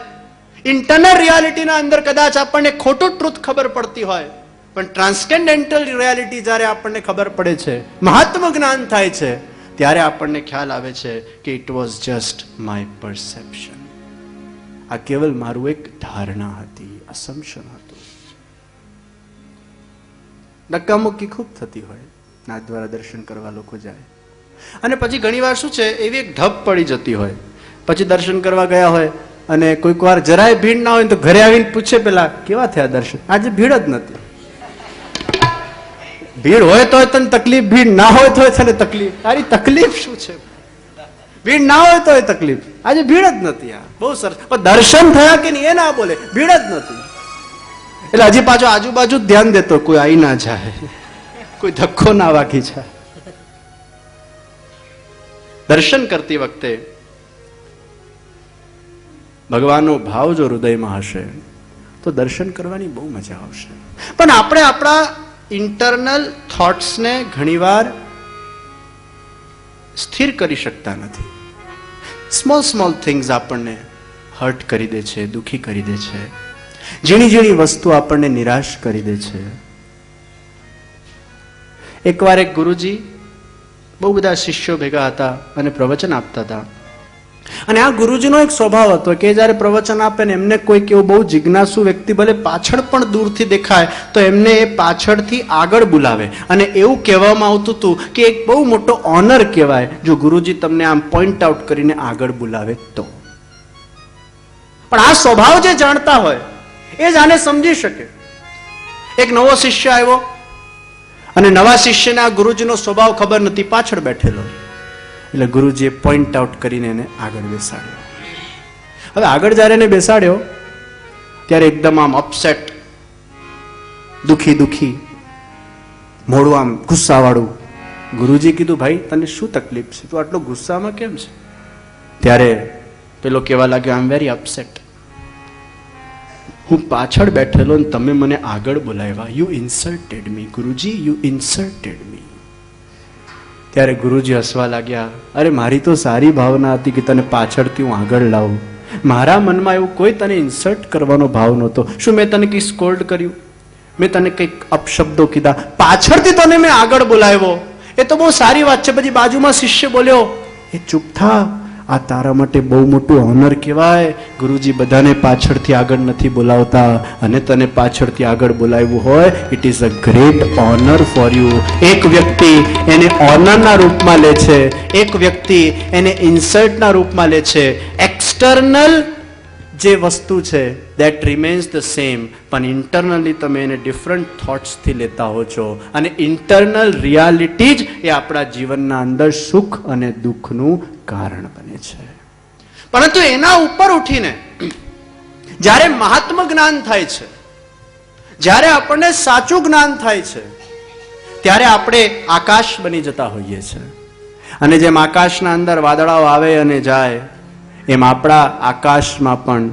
ઇન્ટરનલ રિયાલિટીના અંદર કદાચ આપણને ખોટું ટ્રુથ ખબર પડતી હોય, પણ ટ્રાન્સકેન્ડેન્ટલ રિયાલિટી જ્યારે આપણને ખબર પડે છે, મહાત્મ જ્ઞાન થાય છે, ત્યારે આપણને ખ્યાલ આવે છે કે it was just my perception. આ કેવલ મારું એક ધારણા હતી, અસમ્પશન હતું. ધક્કામુક્કી ખૂબ થતી હોય, નાથ દ્વારા દર્શન કરવા લોકો જાય, અને પછી ઘણી વાર શું છે, એવી એક ઢબ પડી જતી હોય. પછી દર્શન કરવા ગયા હોય અને કોઈક વાર જરાય ભીડ ના હોય તો ઘરે આવીને પૂછે પેલા, કેવા થયા દર્શન? આજે ભીડ જ નથી. ભીડ હોય તો તને તકલીફ, ભીડ ના હોય તો તને તકલીફ. તારી તકલીફ શું છે? ભીડ ના હોય તો તકલીફ. આજે ભીડ જ નથી. આ બહુ સરસ. પણ દર્શન થયા કે નહીં એ ના બોલે, ભીડ જ નથી. એટલે હજી પાછો આજુબાજુ ધ્યાન દેતો, કોઈ આવી ના જાય, કોઈ ધક્કો ના વાગી જાય. દર્શન કરતી વખતે ભગવાનનો ભાવ જો હૃદયમાં હશે તો દર્શન કરવાની બહુ મજા આવશે. પણ આપણે આપણા ઇન્ટરનલ થોટ્સને ઘણીવાર સ્થિર કરી શકતા નથી. સ્મોલ સ્મોલ થિંગ્સ આપણને હર્ટ કરી દે છે, દુખી કરી દે છે. ઝીણી ઝીણી વસ્તુ આપણને નિરાશ કરી દે છે. એકવાર એક ગુરુજી બહુ બધા શિષ્યો ભેગા હતા અને પ્રવચન આપતા હતા. અને આ ગુરુજીનો એક સ્વભાવ હતો કે જ્યારે પ્રવચન આપે ને એમને કોઈક એવું બહુ જિજ્ઞાસુ વ્યક્તિ ભલે પાછળ પણ દૂરથી દેખાય તો એમને એ પાછળથી આગળ બોલાવે. અને એવું કહેવામાં આવતું હતું કે એક બહુ મોટો ઓનર કહેવાય જો ગુરુજી તમને આમ પોઈન્ટ આઉટ કરીને આગળ બોલાવે તો. પણ આ સ્વભાવ જે જાણતા હોય એ જ આને સમજી શકે. એક નવો શિષ્ય આવ્યો અને નવા શિષ્યને આ ગુરુજીનો સ્વભાવ ખબર નથી, પાછળ બેઠેલો. એટલે ગુરુજીએ પોઈન્ટ આઉટ કરીને એને આગળ બેસાડ્યો. હવે આગળ જ્યારે એને બેસાડ્યો ત્યારે એકદમ આમ અપસેટ, દુખી દુખી, મોડું આમ ગુસ્સાવાળું. ગુરુજી કીધું, ભાઈ તને શું તકલીફ છે, તું આટલો ગુસ્સામાં કેમ છે? ત્યારે પેલો કહેવા લાગ્યો, આઈ એમ વેરી અપસેટ. હું પાછળ બેઠેલો ને તમે મને આગળ બોલાવ્યા. You insulted me Guruji, you insulted me. ત્યારે ગુરુજી હસવા લાગ્યા. અરે મારી તો સારી ભાવના હતી કે તને પાછળથી હું આગળ લાવું, મારા મનમાં એવું કોઈ તને ઇન્સલ્ટ કરવાનો ભાવ નહોતો. શું મેં તને કંઈ સ્કોલ્ડ કર્યું? મેં તને કંઈક અપશબ્દો કીધા? પાછળથી તને મેં આગળ બોલાવ્યો, એ તો બહુ સારી વાત છે. પછી બાજુમાં શિષ્ય બોલ્યો, એ ચૂપ થા, આ તારા માટે બહુ મોટું ઓનર કહેવાય. ગુરુજી બધાને પાછળથી આગળ નથી બોલાવતા, અને તને પાછળથી આગળ બોલાવ્યું હોય, it is a great honour for you. એક વ્યક્તિ એને ઓનરના રૂપમાં લે છે, એક વ્યક્તિ એને ઇન્સલ્ટના રૂપમાં લે છે. એક્સટર્નલ જે વસ્તુ છે દેટ રિમેન્સ ધ સેમ, પણ ઇન્ટરનલી તમે એને ડિફરન્ટ થોટ્સથી લેતા હો છો, અને ઇન્ટરનલ રિયાલિટી જ એ આપણા જીવનના અંદર સુખ અને દુઃખનું કારણ બને છે. પરંતુ એના ઉપર ઉઠીને જ્યારે મહાત્મ જ્ઞાન થાય છે, જ્યારે આપણને સાચું જ્ઞાન થાય છે, ત્યારે આપણે આકાશ બની જતા હોઈએ છીએ. અને જેમ આકાશના અંદર વાદળાઓ આવે અને જાય, એમ આપણા આકાશમાં પણ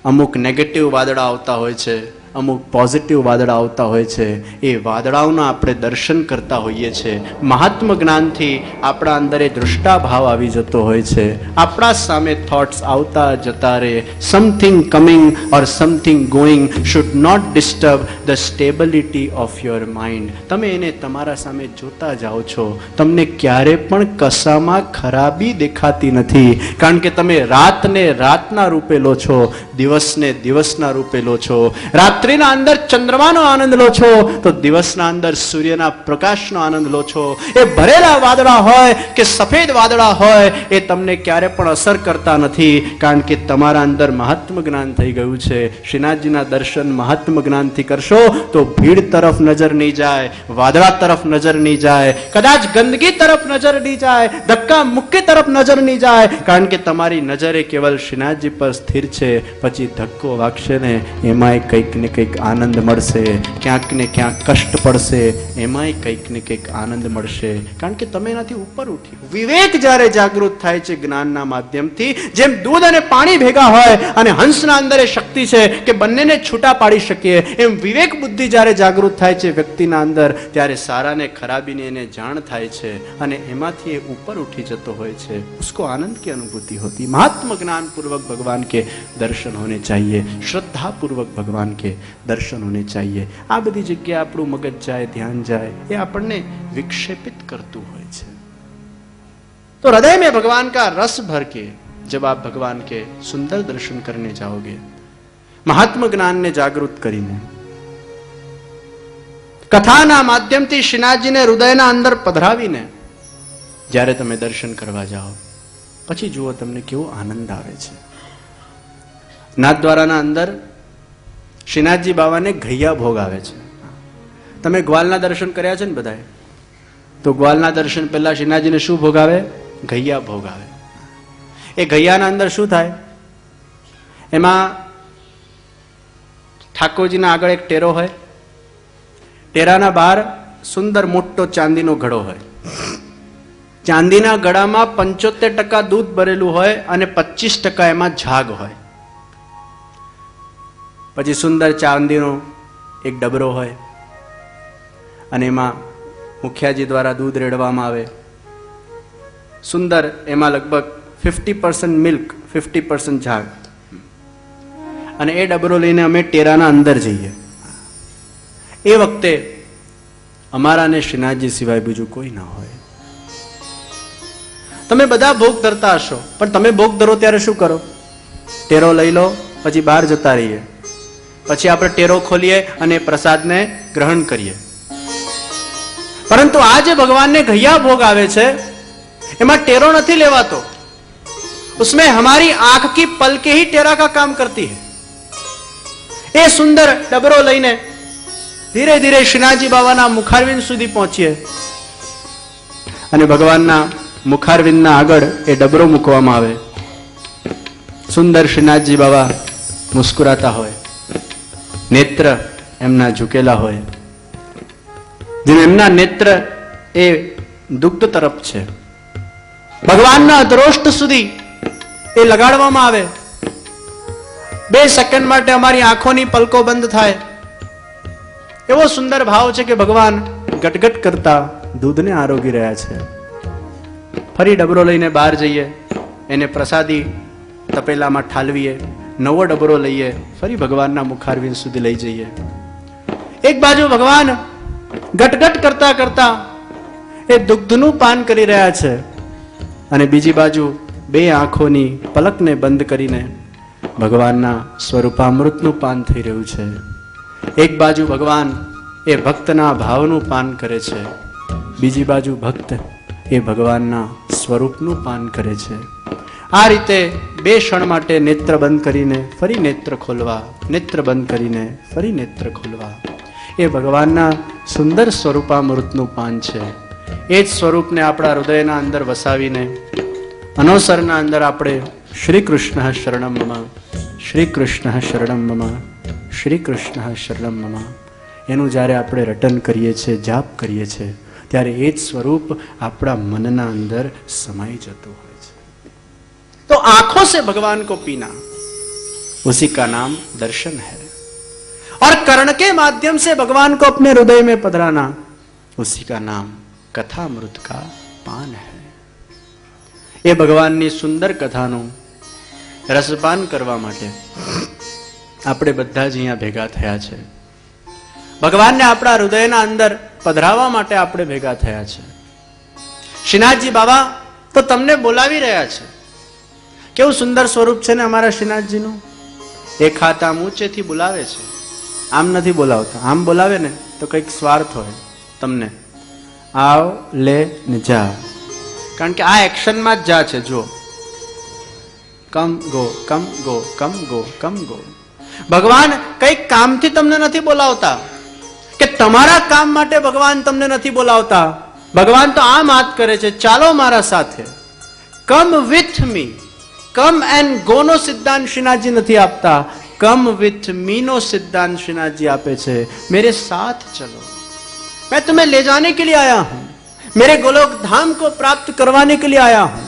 અમુક નેગેટિવ વાદળા આવતા હોય છે, અમુક પોઝિટિવ વાદળા આવતા હોય છે. એ વાદળાઓના આપણે દર્શન કરતા હોઈએ છીએ. મહાત્મ જ્ઞાનથી આપણા અંદર એ દૃષ્ટાભાવ આવી જતો હોય છે. આપણા સામે થોટ્સ આવતા જતા રહે. Something coming or something going should not disturb the stability of your mind. તમે એને તમારા સામે જોતા જાઓ છો, તમને ક્યારે પણ કશામાં ખરાબી દેખાતી નથી, કારણ કે તમે રાતને રાતના રૂપે લો છો, દિવસને દિવસના રૂપે લો છો. રાત્રિના અંદર ચંદ્રમાનો આનંદ લો છો, તો દિવસના અંદર સૂર્યના પ્રકાશનો આનંદ લો છો. એ ભરેલા વાદળા હોય કે સફેદ વાદળા હોય, એ તમને ક્યારે પણ અસર કરતા નથી, કારણ કે તમારા અંદર મહાત્મ જ્ઞાન થઈ ગયું છે. શ્રીનાથજીના દર્શન મહાત્મ જ્ઞાનથી કરશો તો ભીડ તરફ નજર નહીં જાય, વાદળા તરફ નજર નહીં જાય, કદાચ ગંદકી તરફ નજર નહીં જાય, ધક્કા મુક્કી તરફ નજર નહીં જાય, કારણ કે તમારી નજર એ કેવલ શ્રીનાથજી પર સ્થિર છે. પછી ધક્કો વાગશે ને એમાંય કંઈક ને કંઈક આનંદ મળશે, ક્યાંક ને ક્યાંક કષ્ટ પડશે, એમાંય કંઈક ને કંઈક આનંદ મળશે, કારણ કે તમે એનાથી ઉપર ઉઠી. વિવેક જ્યારે જાગૃત થાય છે જ્ઞાનના માધ્યમથી, જેમ દૂધ અને પાણી ભેગા હોય અને હંસના અંદર એ શક્તિ છે કે બંનેને છૂટા પાડી શકીએ, એમ વિવેક બુદ્ધિ જ્યારે જાગૃત થાય છે વ્યક્તિના અંદર, ત્યારે સારાને ખરાબીની એને જાણ થાય છે, અને એમાંથી એ ઉપર ઉઠી જતો હોય છે. उसको आनंद की अनुभूति होती. महात्म ज्ञान पूर्वक भगवान के दर्शन होने चाहिए, श्रद्धा पूर्वक भगवान के दर्शन होने चाहिए. આ બધી જગ્યાએ આપણું મગજ જાય, ધ્યાન જાય, એ આપણને विक्षेपित करतू હોય છે. तो हृदय में भगवान का रस भर के जब आप भगवान के सुंदर दर्शन करने जाओगे, महात्म ज्ञान ने जागृत કરીને કથાના માધ્યમથી શ્રીનાથજીને હૃદયના અંદર પધરાવીને જ્યારે તમે દર્શન કરવા જાઓ, પછી જુઓ તમને કેવો આનંદ આવે છે. નાથદ્વારાના અંદર શ્રીનાથજી બાવાને ઘૈયા ભોગ આવે છે. તમે ગ્વાલના દર્શન કર્યા છે ને બધાએ, તો ગ્વાલના દર્શન પહેલા શ્રીનાથજીને શું ભોગ આવે? ઘૈયા ભોગ આવે. એ ઘૈયાના અંદર શું થાય? એમાં ઠાકોરજીના આગળ એક ટેરો હોય, ટેરાના બહાર સુંદર મોટો ચાંદીનો ઘડો હોય. ચાંદીના ગળામાં 75% દૂધ ભરેલું હોય અને 25% એમાં ઝાગ હોય. પછી સુંદર ચાંદીનો એક ડબરો હોય, અને એમાં મુખિયાજી દ્વારા દૂધ રેડવામાં આવે. સુંદર એમાં લગભગ 50% મિલ્ક, 50% ઝાગ, અને એ ડબરો લઈને અમે ટેરાના અંદર જઈએ. એ વખતે અમારાને શ્રીનાથજી સિવાય બીજું કોઈ ના હોય. તમે બધા ભોગ ધરતા હશો, પણ તમે ભોગ ધરો ત્યારે શું કરો? ટેરો લઈ લો, પછી બહાર જતા રહીએ, પછી આપણે ટેરો ખોલીએ અને પ્રસાદને ગ્રહણ કરીએ. પરંતુ આ જે ભગવાનને ઘૈયા ભોગ આવે છે, એમાં ટેરો નથી લેવાતો. उसमें हमारी आंख की पलके ही टेरा का काम करती है. એ સુંદર ડબરો લઈને ધીરે ધીરે શ્રીનાથજી બાવાના મુખારવિંદ સુધી પહોંચીએ, અને ભગવાનના મુખારવિંદના આગળ એ ડબરો મૂકવામાં આવે. સુંદર શ્રીનાથજી બાવા મુસ્કુરાતા હોય, નેત્ર એમના ઝૂકેલા હોય, જેમ એમના નેત્ર એ દુગ્ધ તરફ છે. ભગવાનના અધરોષ્ટ સુધી એ લગાડવામાં આવે. 2 સેકન્ડ માટે અમારી આંખોની પલકો બંધ થાય. એવો સુંદર ભાવ છે કે ભગવાન ગટગટ કરતા દૂધને આરોગી રહ્યા છે. ફરી ડબરો લઈને બહાર જઈએ, એને પ્રસાદી તપેલામાં ઠાલવીએ, નવો ડબરો લઈએ, ફરી ભગવાનના મુખારવિંદ સુધી લઈ જઈએ. એક બાજુ ભગવાન ગટગટ કરતા કરતા એ દુગ્ધનું પાન કરી રહ્યા છે અને બીજી બાજુ બે આંખોની પલકને બંધ કરીને ભગવાનના સ્વરૂપામૃતનું પાન થઈ રહ્યું છે. એક બાજુ ભગવાન એ ભક્તના ભાવનું પાન કરે છે, બીજી બાજુ ભક્ત એ ભગવાનના સ્વરૂપનું પાન કરે છે. આ રીતે બે ક્ષણ માટે નેત્ર બંધ કરીને ફરી નેત્ર ખોલવા, નેત્ર બંધ કરીને ફરી નેત્ર ખોલવા, એ ભગવાનના સુંદર સ્વરૂપામૃતનું પાન છે. એ જ સ્વરૂપને આપણા હૃદયના અંદર વસાવીને અનોસરના અંદર આપણે શ્રી કૃષ્ણ શરણમ મમ, શ્રી કૃષ્ણ શરણમ મમ, શ્રી કૃષ્ણ શરણમ મમ, એનું જ્યારે આપણે રટન કરીએ છીએ, જાપ કરીએ છીએ, ત્યારે એ જ સ્વરૂપ આપણા મનના અંદર સમાઈ જતું હોય છે. તો आंखों से भगवान को पीना, उसी का नाम दर्शन है. और कर्ण के माध्यम से भगवान को अपने हृदय में पधराना, उसी का नाम कथामृत का पान है. એ ભગવાનની સુંદર કથાનું રસપાન કરવા માટે આપણે બધા જ અહીંયા ભેગા થયા છે. ભગવાનને આપણા હૃદયના અંદર પધરાવવા માટે આપણે ભેગા થયા છે. શ્રીનાથજી બાબા તો તમને બોલાવી રહ્યા છે. કેવું સુંદર સ્વરૂપ છે ને અમારા શ્રીનાથજીનું. એક હાથ આમ ઊંચેથી બોલાવે છે, આમ નથી બોલાવતા. આમ બોલાવે ને તો કંઈક સ્વાર્થ હોય તમને. આવ લે ને જા, કારણ કે આ એક્શનમાં જ જા છે. જો કમ ગો, કમ ગો, કમ ગો, કમ ગો. ભગવાન કંઈક કામથી તમને નથી બોલાવતા, કે તમારા કામ માટે ભગવાન તમને નથી બોલાવતા. ભગવાન તો આમ વાત કરે છે, ચાલો મારા સાથે, come with me. Come and go નો સિદ્ધાંત શ્રીનાથજી નથી આપતા, કમ વિથ મી નો સિદ્ધાંત શ્રીનાથજી આપે છે. मेरे साथ चलो, मैं तुम्हें ले जाने के लिए आया हूं, मेरे गोलोक धाम को प्राप्त करवाने के लिए आया हूं,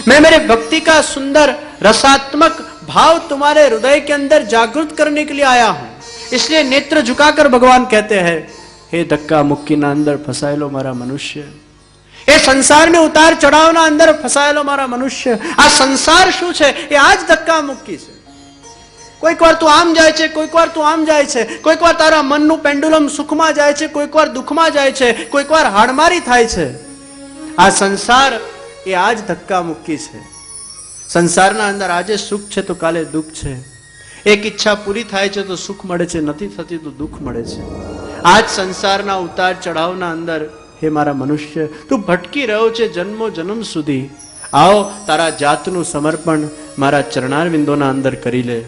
मैं मेरे भक्ति का सुंदर रसात्मक भाव तुम्हारे हृदय के अंदर जागृत करने के लिए आया हूं. इसलिए नेत्र झुकाकर भगवान कहते हैं, हे धक्का मुक्की ना अंदर फसाયેલો મારા મનુષ્ય, એ સંસારને ઉતાર ચઢાવના અંદર ફસાયેલો મારા મનુષ્ય, આ સંસાર શું છે? એ આ જ ધક્કા મુક્કી છે. કોઈક વાર તું આમ જાય છે, કોઈક વાર તું આમ જાય છે, કોઈક વાર તારા મનનું પેન્ડુલમ સુખમાં જાય છે, કોઈક વાર દુઃખમાં જાય છે, કોઈક વાર હાડમારી થાય છે. આ સંસાર એ આ જ ધક્કા મુક્કી છે. સંસારના અંદર આજે સુખ છે તો કાલે દુઃખ છે. એક ઈચ્છા પૂરી થાય છે તો સુખ મળે છે, નથી થતી તો દુઃખ મળે છે. આ જ સંસારના ઉતાર ચઢાવના અંદર હે મારા મનુષ્ય, તું ભટકી રહ્યો છે જન્મો જન્મ સુધી. આવો તારા જાતનું સમર્પણ મારા ચરણારવિંદોના અંદર કરી લે.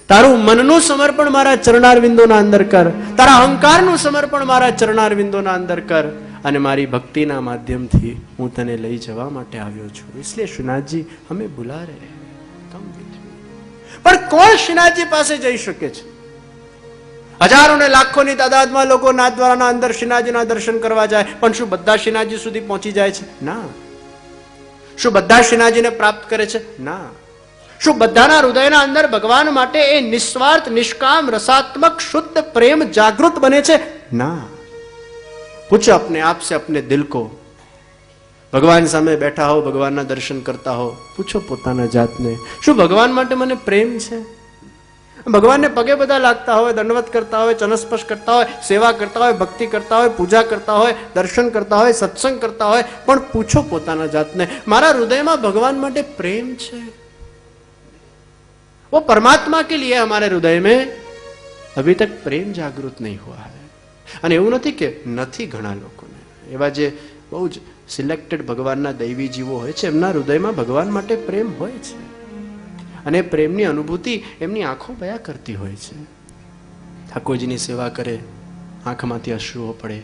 તારું મનનું સમર્પણ મારા ચરણારવિંદોના અંદર કર. તારા અહંકારનું સમર્પણ મારા ચરણારવિંદોના અંદર કર. અને મારી ભક્તિના માધ્યમથી હું તને લઈ જવા માટે આવ્યો છું. इसलिए શ્રીનાથજી હમે બુલા રહે હૈ, કમ વિથ મી. પણ કોણ શ્રીનાથજી પાસે જઈ શકે છે? હજારો ને લાખોની તાદાદમાં લોકો નાથદ્વારાના અંદર શ્રીનાથજીના દર્શન કરવા જાય, પણ શું બધા શ્રીનાથજી સુધી પહોંચી જાય છે? ના. શું બધા શ્રીનાથજીને પ્રાપ્ત કરે છે? ના. શું બધાના હૃદયના અંદર ભગવાન માટે એ નિસ્વાર્થ, નિષ્કામ, રસાત્મક, શુદ્ધ પ્રેમ જાગૃત બને છે? ના. પૂછો अपने आप से, अपने दिल को. ભગવાન સામે બેઠા હો, ભગવાનના દર્શન કરતા હો, પૂછો પોતાના જાતને, શું ભગવાન માટે મને પ્રેમ છે? ભગવાનને પગે બધા લાગતા હોય, દંડવત કરતા હોય, ચનસ્પર્શ કરતા હોય, સેવા કરતા હોય, ભક્તિ કરતા હોય, પૂજા કરતા હોય, દર્શન કરતા હોય, સત્સંગ કરતા હોય, પણ પૂછો પોતાના જાતને, મારા હૃદયમાં ભગવાન માટે પ્રેમ છે? वो परमात्मा के लिए हमारे हृदय में अभी तक प्रेम जागृत नहीं हुआ है. અને એવું નથી કે નથી, ઘણા લોકોને એવા જે બહુ જ સિલેક્ટેડ ભગવાનના દૈવી જીવો હોય છે, એમના હૃદયમાં ભગવાન માટે પ્રેમ હોય છે. અને પ્રેમની અનુભૂતિ એમની આંખો બયા કરતી હોય છે. ઠાકોરજીની સેવા કરે, આંખમાંથી અશ્રુઓ પડે,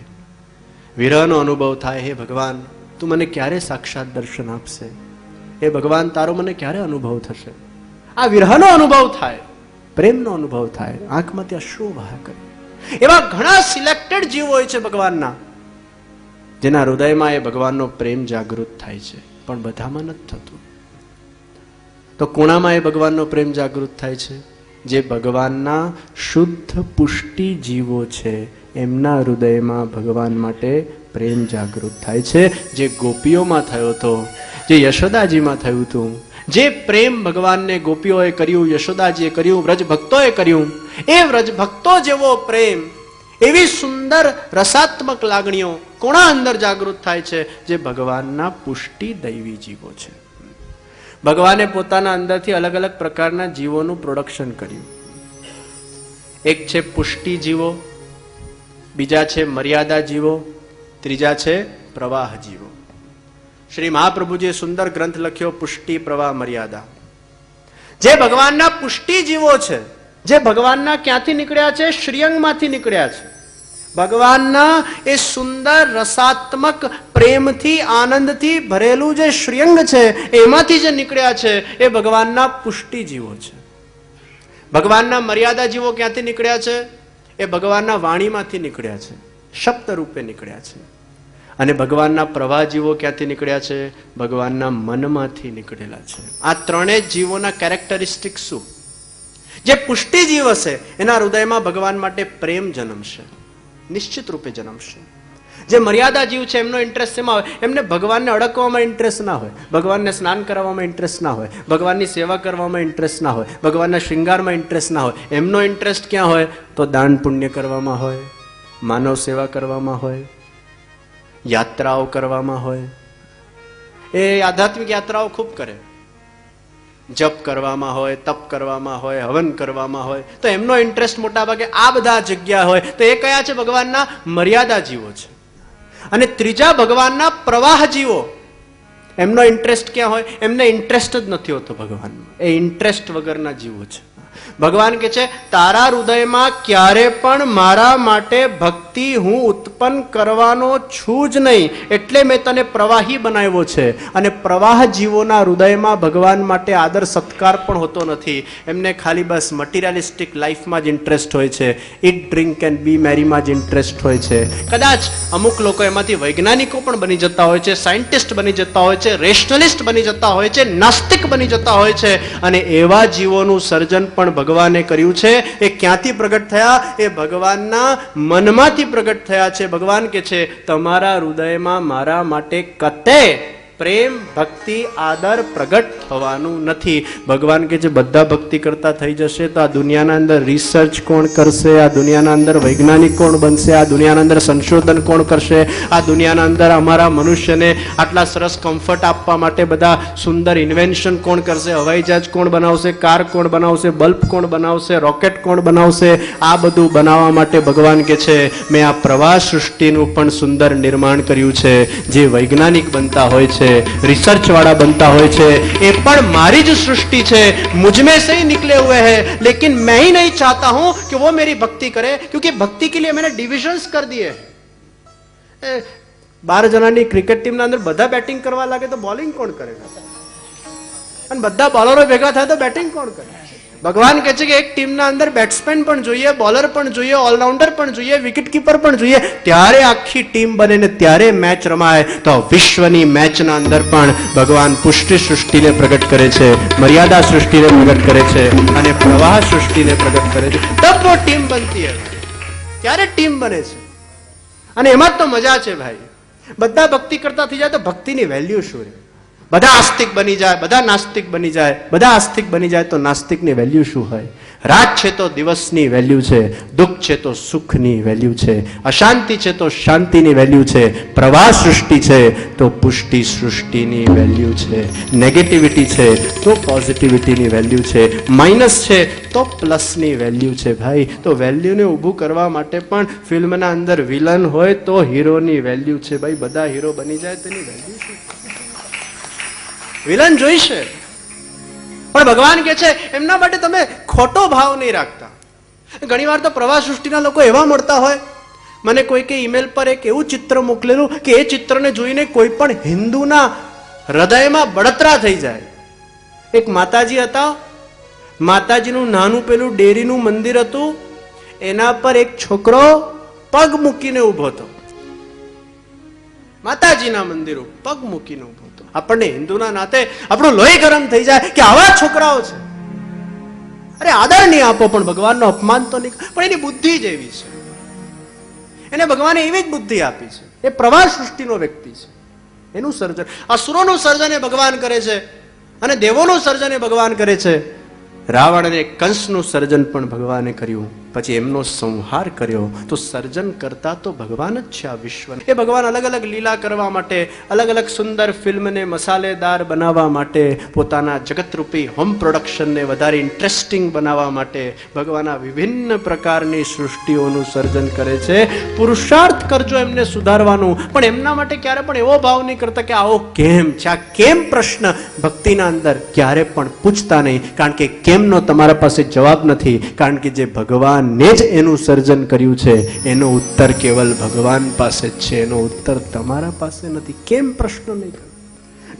વિરહનો અનુભવ થાય, હે ભગવાન તું મને ક્યારે સાક્ષાત દર્શન આપશે? હે ભગવાન તારો મને ક્યારે અનુભવ થશે? આ વિરહનો અનુભવ થાય, પ્રેમનો અનુભવ થાય, આંખમાંથી અશ્રુઓ વહા કરે. એવા ઘણા સિલેક્ટેડ જીવો હોય છે ભગવાનના, જેના હૃદયમાં એ ભગવાનનો પ્રેમ જાગૃત થાય છે, પણ બધામાં નથી થતું. તો કોણામાં એ ભગવાનનો પ્રેમ જાગૃત થાય છે? જે ભગવાનના શુદ્ધ પુષ્ટિ જીવો છે, એમના હૃદયમાં ભગવાન માટે પ્રેમ જાગૃત થાય છે. જે ગોપીઓમાં થયો હતો, જે યશોદાજીમાં થયું હતું, જે પ્રેમ ભગવાનને ગોપીઓએ કર્યું, યશોદાજીએ કર્યું, વ્રજ ભક્તોએ કર્યું, એ વ્રજ ભક્તો જેવો પ્રેમ, એવી સુંદર રસાત્મક લાગણીઓ કોના અંદર જાગૃત થાય છે? જે ભગવાનના પુષ્ટિ દૈવી જીવો છે. ભગવાને પોતાના અંદરથી અલગ અલગ પ્રકારના જીવોનું પ્રોડક્શન કર્યું. એક છે પુષ્ટિ જીવો, બીજા છે મર્યાદા જીવો, ત્રીજા છે પ્રવાહ જીવો. શ્રી મહાપ્રભુજીએ સુંદર ગ્રંથ લખ્યો પુષ્ટિ, પ્રવાહ, મર્યાદા. જે ભગવાનના પુષ્ટિ જીવો છે, જે ભગવાનના ક્યાંથી નીકળ્યા છે? શ્રીઅંગમાંથી નીકળ્યા છે. ભગવાનના એ સુંદર રસાત્મક પ્રેમથી, આનંદથી ભરેલું જે શ્રીઅંગ છે, એમાંથી જે નીકળ્યા છે એ ભગવાનના પુષ્ટિ જીવો છે. ભગવાનના મર્યાદા જીવો ક્યાંથી નીકળ્યા છે? એ ભગવાનના વાણીમાંથી નીકળ્યા છે, શબ્દ રૂપે નીકળ્યા છે. અને ભગવાનના પ્રવાહ જીવો ક્યાંથી નીકળ્યા છે? ભગવાનના મનમાંથી નીકળેલા છે. આ ત્રણેય જીવોના કેરેક્ટરિસ્ટિક શું? જે પુષ્ટિ જીવ હશે એના હૃદયમાં ભગવાન માટે પ્રેમ જન્મશે, નિશ્ચિત રૂપે જન્મશે. જે મર્યાદા જીવ છે એમનો ઇન્ટરેસ્ટ એમાં હોય, એમને ભગવાનને અડકવામાં ઇન્ટરેસ્ટ ના હોય, ભગવાનને સ્નાન કરાવવામાં ઇન્ટરેસ્ટ ના હોય, ભગવાનની સેવા કરવામાં ઇન્ટરેસ્ટ ના હોય, ભગવાનના શૃંગારમાં ઇન્ટરેસ્ટ ના હોય. એમનો ઇન્ટરેસ્ટ ક્યાં હોય? તો દાન પુણ્ય કરવામાં હોય, માનવ સેવા કરવામાં હોય, યાત્રાઓ કરવામાં હોય. એ આધ્યાત્મિક યાત્રાઓ ખૂબ કરે, જપ કરવામાં હોય, તપ કરવામાં હોય, હવન કરવામાં હોય. તો એમનો ઇન્ટરેસ્ટ મોટા ભાગે આ બધા જગ્યા હોય. તો એ કયા છે? ભગવાનના મર્યાદા જીવો છે. અને ત્રીજા ભગવાનના પ્રવાહ જીવો, એમનો ઇન્ટરેસ્ટ ક્યાં હોય? એમને ઇન્ટરેસ્ટ જ નથી હોતો ભગવાનમાં. એ ઇન્ટરેસ્ટ વગરના જીવો છે. ભગવાન કે છે તારા હૃદયમાં ક્યારે પણ મારા માટે ભક્તિ હું ઉત્પન્ન કરવાનો છું જ નહીં, એટલે મેં તને પ્રવાહી બનાવ્યો છે. અને પ્રવાહ જીવોના હૃદયમાં ભગવાન માટે આદર સત્કાર પણ હોતો નથી. એમને ખાલી બસ મટીરિયલિસ્ટિક લાઈફમાં જ ઇન્ટરેસ્ટ હોય છે, ઇટ, ડ્રિંક એન્ડ બી મેરીમાં જ ઇન્ટરેસ્ટ હોય છે. કદાચ અમુક લોકો એમાંથી વૈજ્ઞાનિકો પણ બની જતા હોય છે, સાયન્ટિસ્ટ બની જતા હોય છે, રેશનલિસ્ટ બની જતા હોય છે, નાસ્તિક બની જતા હોય છે. અને એવા જીવોનું સર્જન પણ ભગવાને કર્યું છે. એ ક્યાંથી પ્રગટ થયા? એ ભગવાનના મનમાંથી પ્રગટ થયા છે. ભગવાન કે છે તમારા હૃદયમાં મારા માટે કતે પ્રેમ, ભક્તિ, આદર પ્રગટ થવાનું નથી. ભગવાન કે છે બધા ભક્તિ કરતા થઈ જશે તો આ દુનિયાના અંદર રિસર્ચ કોણ કરશે? આ દુનિયાના અંદર વૈજ્ઞાનિક કોણ બનશે? આ દુનિયાના અંદર સંશોધન કોણ કરશે? આ દુનિયાના અંદર અમારા મનુષ્યને આટલા સરસ કમ્ફર્ટ આપવા માટે બધા સુંદર ઇન્વેન્શન કોણ કરશે? હવાઈ જહાજ કોણ બનાવશે? કાર કોણ બનાવશે? બલ્બ કોણ બનાવશે? રોકેટ કોણ બનાવશે? આ બધું બનાવવા માટે ભગવાન કે છે મેં આ પ્રવાહ સૃષ્ટિનું પણ સુંદર નિર્માણ કર્યું છે. જે વૈજ્ઞાનિક બનતા હોય છે, रिसर्च वाला बनता हो छे, ये पण मारी ज सृष्टि है, मुझ में से ही निकले हुए हैं. लेकिन मैं ही नहीं चाहता हूं कि वो मेरी भक्ति करे, क्योंकि भक्ति के लिए मैंने डिविजन्स कर दिए. 12 जनानी क्रिकेट टीम अंदर बधा बैटिंग करवा लगे तो बॉलिंग कौन करेगा? અને બધા બોલરો ભેગા થાય તો બેટિંગ કોણ કરે? ભગવાન કહે છે કે એક ટીમના અંદર બેટ્સમેન પણ જોઈએ, બોલર પણ જોઈએ, ઓલરાઉન્ડર પણ જોઈએ, વિકેટ કીપર પણ જોઈએ, ત્યારે આખી ટીમ બને ને ત્યારે મેચ રમાય. તો વિશ્વની મેચના અંદર પણ ભગવાન પુષ્ટિ સૃષ્ટિને પ્રગટ કરે છે, મર્યાદા સૃષ્ટિને પ્રગટ કરે છે અને પ્રવાહ સૃષ્ટિને પ્રગટ કરે છે. તબ वो ટીમ બનતી है, ત્યારે ટીમ બને છે. અને એમાં જ તો મજા છે ભાઈ. બધા ભક્તિ કરતા થઈ જાય તો ભક્તિની વેલ્યુ શું રહે? બધા આસ્તિક બની જાય, બધા નાસ્તિક બની જાય, બધા આસ્તિક બની જાય તો નાસ્તિકની વેલ્યુ શું હોય? રાત છે તો દિવસની વેલ્યુ છે, દુઃખ છે તો સુખની વેલ્યુ છે, અશાંતિ છે તો શાંતિની વેલ્યુ છે, પ્રવાહ સૃષ્ટિ છે તો પુષ્ટિ સૃષ્ટિની વેલ્યુ છે, નેગેટિવિટી છે તો પોઝિટિવિટીની વેલ્યુ છે, માઇનસ છે તો પ્લસની વેલ્યુ છે. ભાઈ તો વેલ્યુને ઊભું કરવા માટે પણ ફિલ્મના અંદર વિલન હોય તો હીરોની વેલ્યુ છે. ભાઈ બધા હીરો બની જાય તેની વેલ્યુ શું? વિલન જોઈશે. પણ ભગવાન કે છે એમના માટે તમે ખોટો ભાવ નહીં રાખતા. ઘણી વાર તો પ્રવાહ સૃષ્ટિના લોકો એવા મળતા હોય, મને કોઈકે ઈમેલ પર એક એવું ચિત્ર મોકલેલું કે એ ચિત્રને જોઈને કોઈ પણ હિન્દુના હૃદયમાં બળતરા થઈ જાય. એક માતાજી હતા, માતાજીનું નાનું પેલું ડેરીનું મંદિર હતું, એના પર એક છોકરો પગ મૂકીને ઉભો હતો. માતાજીના મંદિર પગ મૂકીને ઉભો હતો. આપણને હિન્દુના નાતે આપણું લોહી ગરમ થઈ જાય કે આવા છોકરાઓ છે. અરે આદર નહીં આપો પણ ભગવાનનો અપમાન તો નહીં. પણ એની બુદ્ધિ જ એવી છે, એને ભગવાને એવી જ બુદ્ધિ આપી છે. એ પ્રવાહ સૃષ્ટિનો વ્યક્તિ છે, એનું સર્જન, અસુરોનું સર્જન એ ભગવાન કરે છે. અને દેવોનું સર્જન એ ભગવાન કરે છે. રાવણ અને કંસનું સર્જન પણ ભગવાને કર્યું, પછી એમનો સંહાર કર્યો. તો સર્જન કરતા તો ભગવાન જ છે આ વિશ્વ. એ ભગવાન અલગ અલગ લીલા કરવા માટે, અલગ અલગ સુંદર ફિલ્મને મસાલેદાર બનાવવા માટે, પોતાના જગતરૂપી હોમ પ્રોડક્શનને વધારે ઇન્ટરેસ્ટિંગ બનાવવા માટે ભગવાન આ વિભિન્ન પ્રકારની સૃષ્ટિઓનું સર્જન કરે છે. પુરુષાર્થ કરજો એમને સુધારવાનું, પણ એમના માટે ક્યારે પણ એવો ભાવ નહીં કરતા કે આવો કેમ છે. આ કેમ પ્રશ્ન ભક્તિના અંદર ક્યારે પણ પૂછતા નહીં, કારણ કે કેમનો તમારા પાસે જવાબ નથી, કારણ કે જે ભગવાને જ એનું સર્જન કર્યું છે એનો ઉત્તર કેવલ ભગવાન પાસે જ છે, એનો ઉત્તર તમારા પાસે નથી. કેમ પ્રશ્ન નહીં કરો.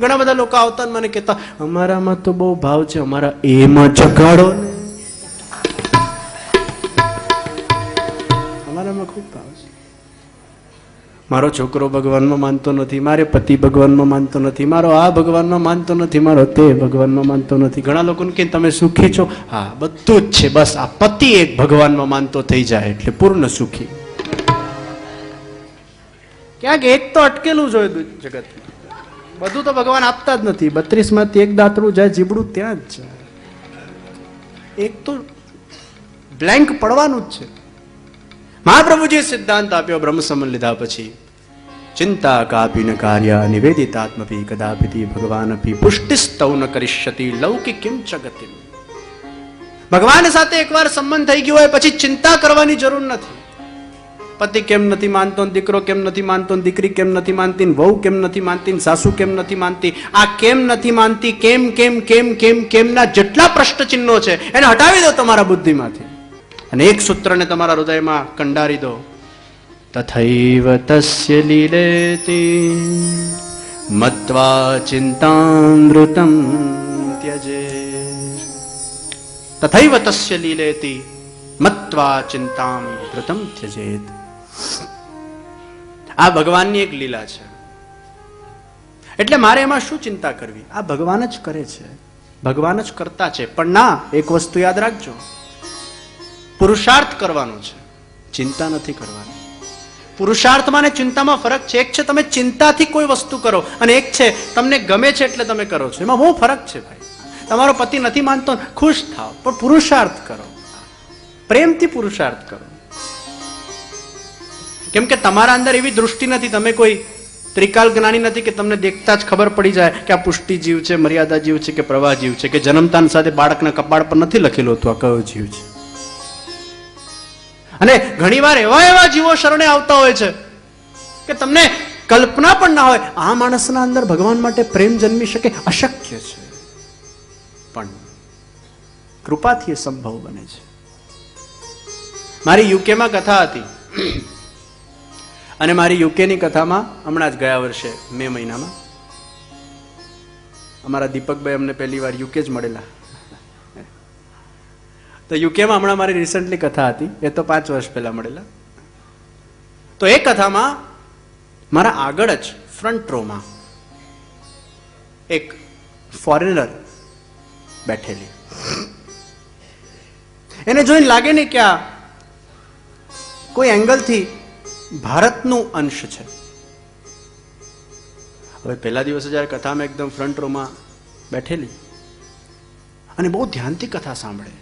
ઘણા બધા લોકો આવતા મને કહેતા, અમારામાં તો બહુ ભાવ છે, અમારા એમાં જગાડો ને. અમારામાં ખૂબ ભાવ છે. મારો છોકરો ભગવાનમાં માનતો નથી, મારે પતિ ભગવાનમાં માનતો નથી, મારો આ ભગવાનમાં માનતો નથી, મારો તે ભગવાનમાં માનતો નથી. ઘણા લોકોને કે તમે સુખી છો? હા, બધું જ છે, બસ આ પતિ એક ભગવાનમાં માનતો થઈ જાય એટલે પૂર્ણ સુખી. ક્યાંક એક તો અટકેલું જોઈએ જગત. બધું તો ભગવાન આપતા જ નથી. 32 માંથી એક દાંતરું જાય, જીબડું ત્યાં જ છે. એક તો બ્લેન્ક પડવાનું જ છે. મહાપ્રભુજીએ સિદ્ધાંત આપ્યો બ્રહ્મ સમન લીધા પછી, ચિંતા કાપી ન કાર્ય નિવેદિતાત્મપી કદાપિ ભગવાનપી પુષ્ટિસ્તૌ ન કરિષ્યતિ લૌકિકિમ જગતિમ. ભગવાન સાથે એકવાર સંબંધ થઈ ગયો હોય પછી ચિંતા કરવાની જરૂર નથી. પતિ કેમ નથી માનતો, દીકરો કેમ નથી માનતો, દીકરી કેમ નથી માનતી, વહુ કેમ નથી માનતી, સાસુ કેમ નથી માનતી. આ કેમ નથી માનતી, કેમ કેમ કેમ કેમ કેમના જેટલા પ્રશ્ન ચિહ્નો છે એને હટાવી દો તમારા બુદ્ધિમાંથી અને એક સૂત્રને તમારા હૃદયમાં કંડારી દો. તથૈવ તસ્ય લીલેતિ મત્વા ચિંતામૃતમ ત્યજે. તથૈવ તસ્ય લીલેતિ મત્વા ચિંતામૃતમ ત્યજેત. આ ભગવાનની એક લીલા છે, એટલે મારે એમાં શું ચિંતા કરવી? આ ભગવાન જ કરે છે, ભગવાન જ કરતા છે. પણ ના, એક વસ્તુ યાદ રાખજો, પુરુષાર્થ કરવાનો છે, ચિંતા નથી કરવાની. પુરુષાર્થમાં ને ચિંતામાં ફરક છે. એક છે તમે ચિંતાથી કોઈ વસ્તુ કરો, અને એક છે તમને ગમે છે એટલે તમે કરો છો. એમાં બહુ ફરક છે ભાઈ. તમારો પતિ નથી માનતો, ખુશ થાવ, પણ પુરુષાર્થ કરો, પ્રેમથી પુરુષાર્થ કરો. કેમ કે તમારા અંદર એવી દૃષ્ટિ નથી, તમે કોઈ ત્રિકાલ જ્ઞાની નથી કે તમને દેખતા જ ખબર પડી જાય કે આ પુષ્ટિ જીવ છે, મર્યાદા જીવ છે કે પ્રવાહ જીવ છે, કે જન્મતાન સાથે બાળકના કપાળ પર નથી લખેલું હતું આ કયો જીવ છે. અને ઘણીવાર એવા જીવો શરણે આવતા હોય છે કે તમને કલ્પના પણ ના હોય આ માણસના અંદર ભગવાન માટે પ્રેમ જન્મી શકે, અશક્ય છે, પણ કૃપાથી એ સંભવ બને છે. મારી યુકેમાં કથા હતી, અને મારી યુકેની કથામાં હમણાં જ ગયા વર્ષે મે મહિનામાં અમારા દીપકભાઈ અમને પહેલી વાર યુકે જ મળેલા. તો યુકેમાં હમણાં મારી રિસન્ટલી કથા હતી, એ તો 5 વર્ષ પહેલા મળેલા. તો એ કથામાં મારા આગળ જ ફ્રન્ટ રોમાં એક ફોરેનર બેઠેલી. એને જોઈને લાગે ને કે આ કોઈ એંગલથી ભારતનું અંશ છે. હવે પહેલા દિવસે જયારે કથામાં એકદમ ફ્રન્ટ રોમાં બેઠેલી અને બહુ ધ્યાનથી કથા સાંભળે,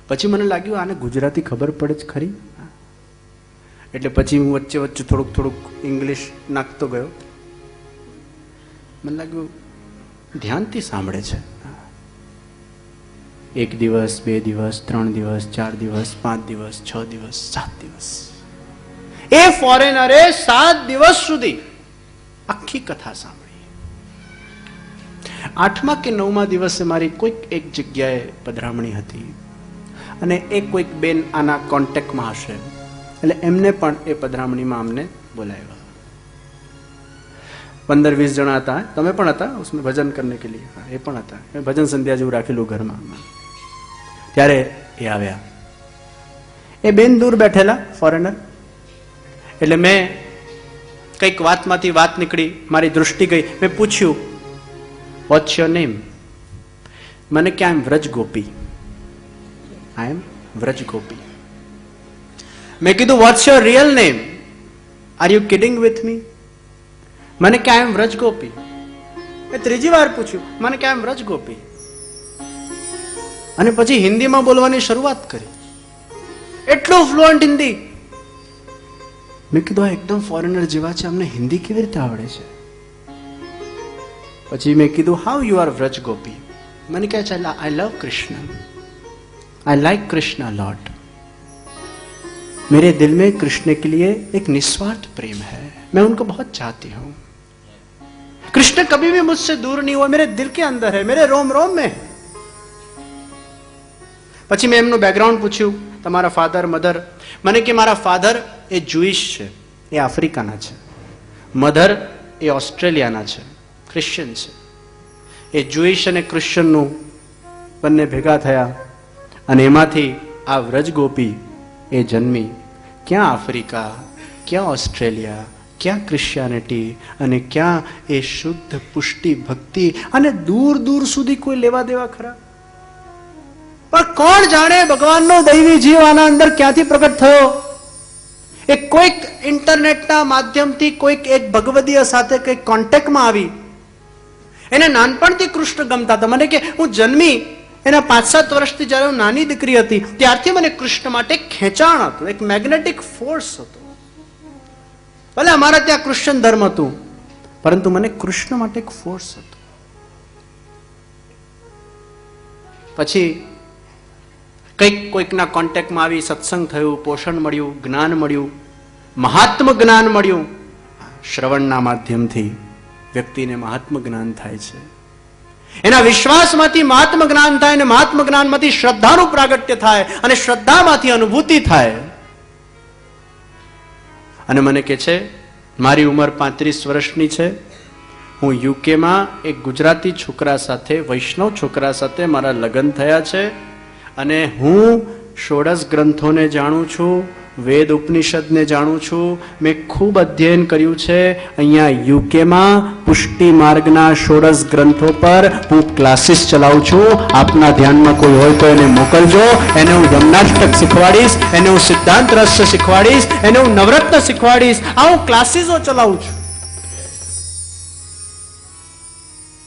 પછી મને લાગ્યું આને ગુજરાતી ખબર પડે જ ખરી. એટલે પછી હું વચ્ચે થોડુંક ઇંગ્લિશ નાખતો ગયો. મને લાગ્યું ધ્યાનથી સાંભળે છે. 1 દિવસ, 2 દિવસ, 3 દિવસ, 4 દિવસ, 5 દિવસ, 6 દિવસ, 7 દિવસ. એ ફોરેનરે 7 દિવસ સુધી આખી કથા સાંભળી. 8મા કે 9મા દિવસે મારી કોઈક એક જગ્યાએ પધરામણી હતી, અને એક કોઈક બેન આના કોન્ટેક્ટમાં હશે, એટલે એમને પણ એ પધરામણીમાં અમને બોલાવ્યા. 15-20 જણા હતા, તમે પણ હતા उसमें ભજન કરને કે લીએ. એ પણ હતા, ભજન સંધ્યા જેવું રાખેલું ઘરમાં. ત્યારે એ આવ્યા. એ બેન દૂર બેઠેલા ફોરેનર. એટલે મેં કઈક વાતમાંથી વાત નીકળી, મારી દૃષ્ટિ ગઈ, મેં પૂછ્યું વોટ્સ યોર નેમ? મને કે આઈ એમ વ્રજ ગોપી. આઈ એમ વ્રજ ગોપી. મેં કીધું what's your real name? Are you kidding with me? મને કે આઈ એમ વ્રજ ગોપી. મેં ત્રીજી વાર પૂછ્યું, મને કે આઈ એમ વ્રજ ગોપી. અને પછી હિન્દીમાં બોલવાની શરૂઆત કરી, એટલું ફ્લુઅન્ટ હિન્દી. મેં કીધું આ એકદમ ફોરેનર જેવા છે, અમને હિન્દી કેવી રીતે આવડે છે? પછી મેં કીધું હાઉ યુ આર વ્રજ ગોપી? मैंने कहा चला I love Krishna, I like Krishna lot, मेरे दिल में कृष्ण के लिए एक निस्वार्थ प्रेम है, मैं उनको बहुत चाहती हूं. कृष्ण कभी भी मुझसे दूर नहीं हुआ, मेरे दिल के अंदर है, मेरे रोम रोम में. પછી મેં એમનું બેકગ્રાઉન્ડ પૂછ્યું, તમારા ફાધર મધર? મને કે મારા ફાધર એ જુઈશ છે, એ આફ્રિકાના છે, મધર એ ઓસ્ટ્રેલિયાના છે, ક્રિશ્ચિયન છે. એ જુઈશ અને ક્રિશ્ચનનું બંને ભેગા થયા અને એમાંથી આ વ્રજ ગોપી એ જન્મી. ક્યાં આફ્રિકા, ક્યાં ઓસ્ટ્રેલિયા, ક્યાં ક્રિશ્ચિયાનિટી અને ક્યાં એ શુદ્ધ પુષ્ટિ ભક્તિ, અને દૂર દૂર સુધી કોઈ લેવા દેવા ખરા? પણ કોણ જાણે ભગવાનનો દૈવી જીવ આના અંદર ક્યાંથી પ્રગટ થયો? એ કોઈક ઇન્ટરનેટના માધ્યમથી કોઈક એક ભગવદીય સાથે કંઈક કોન્ટેક્ટમાં આવી. એને નાનપણથી કૃષ્ણ ગમતા હતા. મને કે હું જન્મી એના 5-7 વર્ષથી જ્યારે હું નાની દીકરી હતી ત્યારથી મને કૃષ્ણ માટે ખેંચાણ હતું, એક મેગ્નેટિક ફોર્સ હતો. ભલે અમારા ત્યાં ક્રિશ્ચન ધર્મ હતું, પરંતુ મને કૃષ્ણ માટે એક ફોર્સ હતો. પછી કોઈકના કોન્ટેક્ટમાં આવી, સત્સંગ થયું, પોષણ મળ્યું, જ્ઞાન મળ્યું, મહાત્મ જ્ઞાન મળ્યું. શ્રવણના માધ્યમથી વ્યક્તિને મહાત્મ જ્ઞાન થાય છે. એના વિશ્વાસમાંથી મહાત્મ જ્ઞાન થાય, અને મહાત્મ જ્ઞાનમાંથી શ્રદ્ધાનું પ્રાગટ્ય થાય, અને શ્રદ્ધામાંથી અનુભૂતિ થાય. અને મને કે છે મારી ઉંમર 35 વર્ષની છે, હું યુકેમાં એક ગુજરાતી છોકરા સાથે, વૈષ્ણવ છોકરા સાથે મારા લગ્ન થયા છે, અને હું 16 ગ્રંથોને જાણું છું, વેદ ઉપનિષદને જાણું છું, મેં ખૂબ અધ્યયન કર્યું છે. અહીંયા યુકેમાં પુષ્ટિ માર્ગના 16 ગ્રંથો પર હું ક્લાસીસ ચલાવું છું. આપના ધ્યાનમાં કોઈ હોય તો એને મોકલજો. એને હું યમનાષ્ટક શીખવાડીશ, એને હું સિદ્ધાંત રહસ્ય શીખવાડીશ, એને હું નવરત્ન શીખવાડીશ. આ હું ક્લાસીસો ચલાવું છું.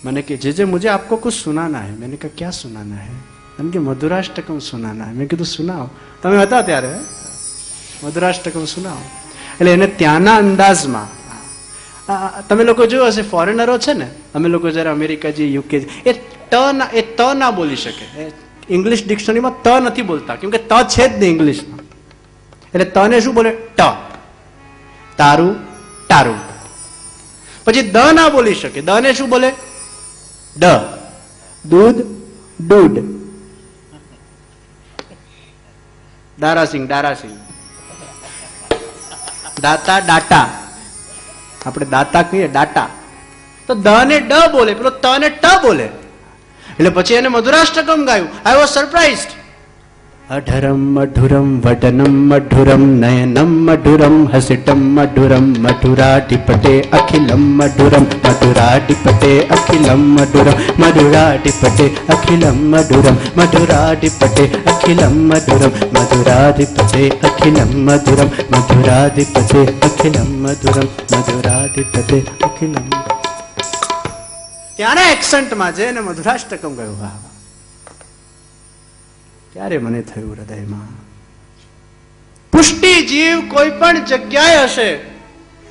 मैंने कि जे मुझे आपको कुछ सुनाना है. मैंने कहा क्या सुनाना है? मैंने कि मधुराष्टकम सुनाना है. मैं कીધું સુનાવો. તમે હતા ત્યારે મધુરાષ્ટકમ સુનાવો. એટલે એને ત્યાંના અંદાજમાં, તમે લોકો જોયું હશે ફોરેનરો છે ને, અમે લોકો જયારે અમેરિકા જઈએ, યુકે, એ ત ના બોલી શકે. ઇંગ્લિશ ડિક્શનરીમાં ત નથી બોલતા, કેમ કે ત છે જ નહીં ઇંગ્લિશમાં. એટલે તને શું બોલે? ટ, તારું, તારું. પછી દ ના બોલી શકે. દ ને શું બોલે? ડ, દૂધ, દૂધ. દારાસિંગ, દારાસિંગ. દાતા, ડાટા. આપણે દાતા કહીએ, ડાટા. તો દ ને ડ બોલે, પેલો ત ને ટ બોલે. એટલે પછી એને મધુરાષ્ટકમ ગાયું. I was surprised. અઢરમ મધુરમ વદનમ મધુરમ નયનમ મધુરમ હસિતમ મધુરમ મધુરાધિપતે અખિલમ મધુરમ મધુરાધિપતે અખિલમ મધુરમ મધુરાધિપતે અખિલમ મધુરમ મધુરાધિપતે અખિલમ મધુરમ મધુરાધિપતે અખિલમ મધુરમ મધુરાધિપતે અખિલમ મધુરમ મધુરાધિપતે અખિલમ. ત્યાંના એક્સેન્ટમાં છે એને મધુરાષ્ટકમ ગયું. વાહ! ત્યારે મને થયું હૃદયમાં, પુષ્ટિ જીવ કોઈ પણ જગ્યાએ હશે,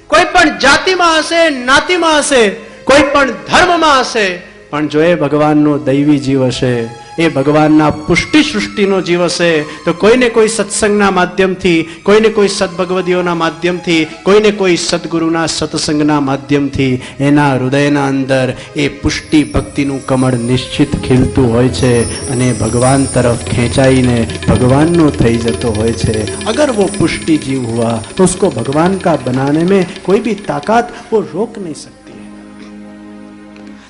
કોઈ પણ જાતિમાં હશે, નાતિમાં હશે, કોઈ પણ ધર્મમાં હશે, પણ જો એ ભગવાનનો દૈવી જીવ હશે, એ ભગવાનના પુષ્ટિ સૃષ્ટિનો જીવ હશે, તો કોઈને કોઈ સત્સંગના માધ્યમથી, કોઈને કોઈ સદભગવદીઓના માધ્યમથી, કોઈને કોઈ સદગુરુના સત્સંગના માધ્યમથી એના હૃદયના અંદર એ પુષ્ટિ ભક્તિનું કમળ નિશ્ચિત ખીલતું હોય છે, અને ભગવાન તરફ ખેંચાઈને ભગવાનનો થઈ જતો હોય છે. અગર वो पुष्टि जीव हुआ तो उसको भगवान का बनाने में कोई भी ताकत वो रोक नहीं सकती.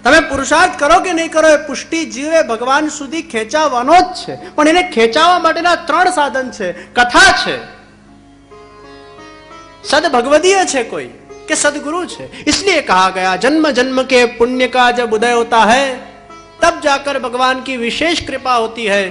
તમે પુરુષાર્થ કરો કે નહીં કરો, એ પુષ્ટિ જીવે ભગવાન સુધી ખેંચાવવાનો જ છે. પણ એને ખેંચાવવા માટેના 3 સાધન છે. કથા છે, સદભગવદીય છે કોઈ, કે સદગुरु છે. इसलिए कहा गया जन्म जन्म के पुण्य का जब उदय होता है तब जाकर भगवान की विशेष कृपा होती है.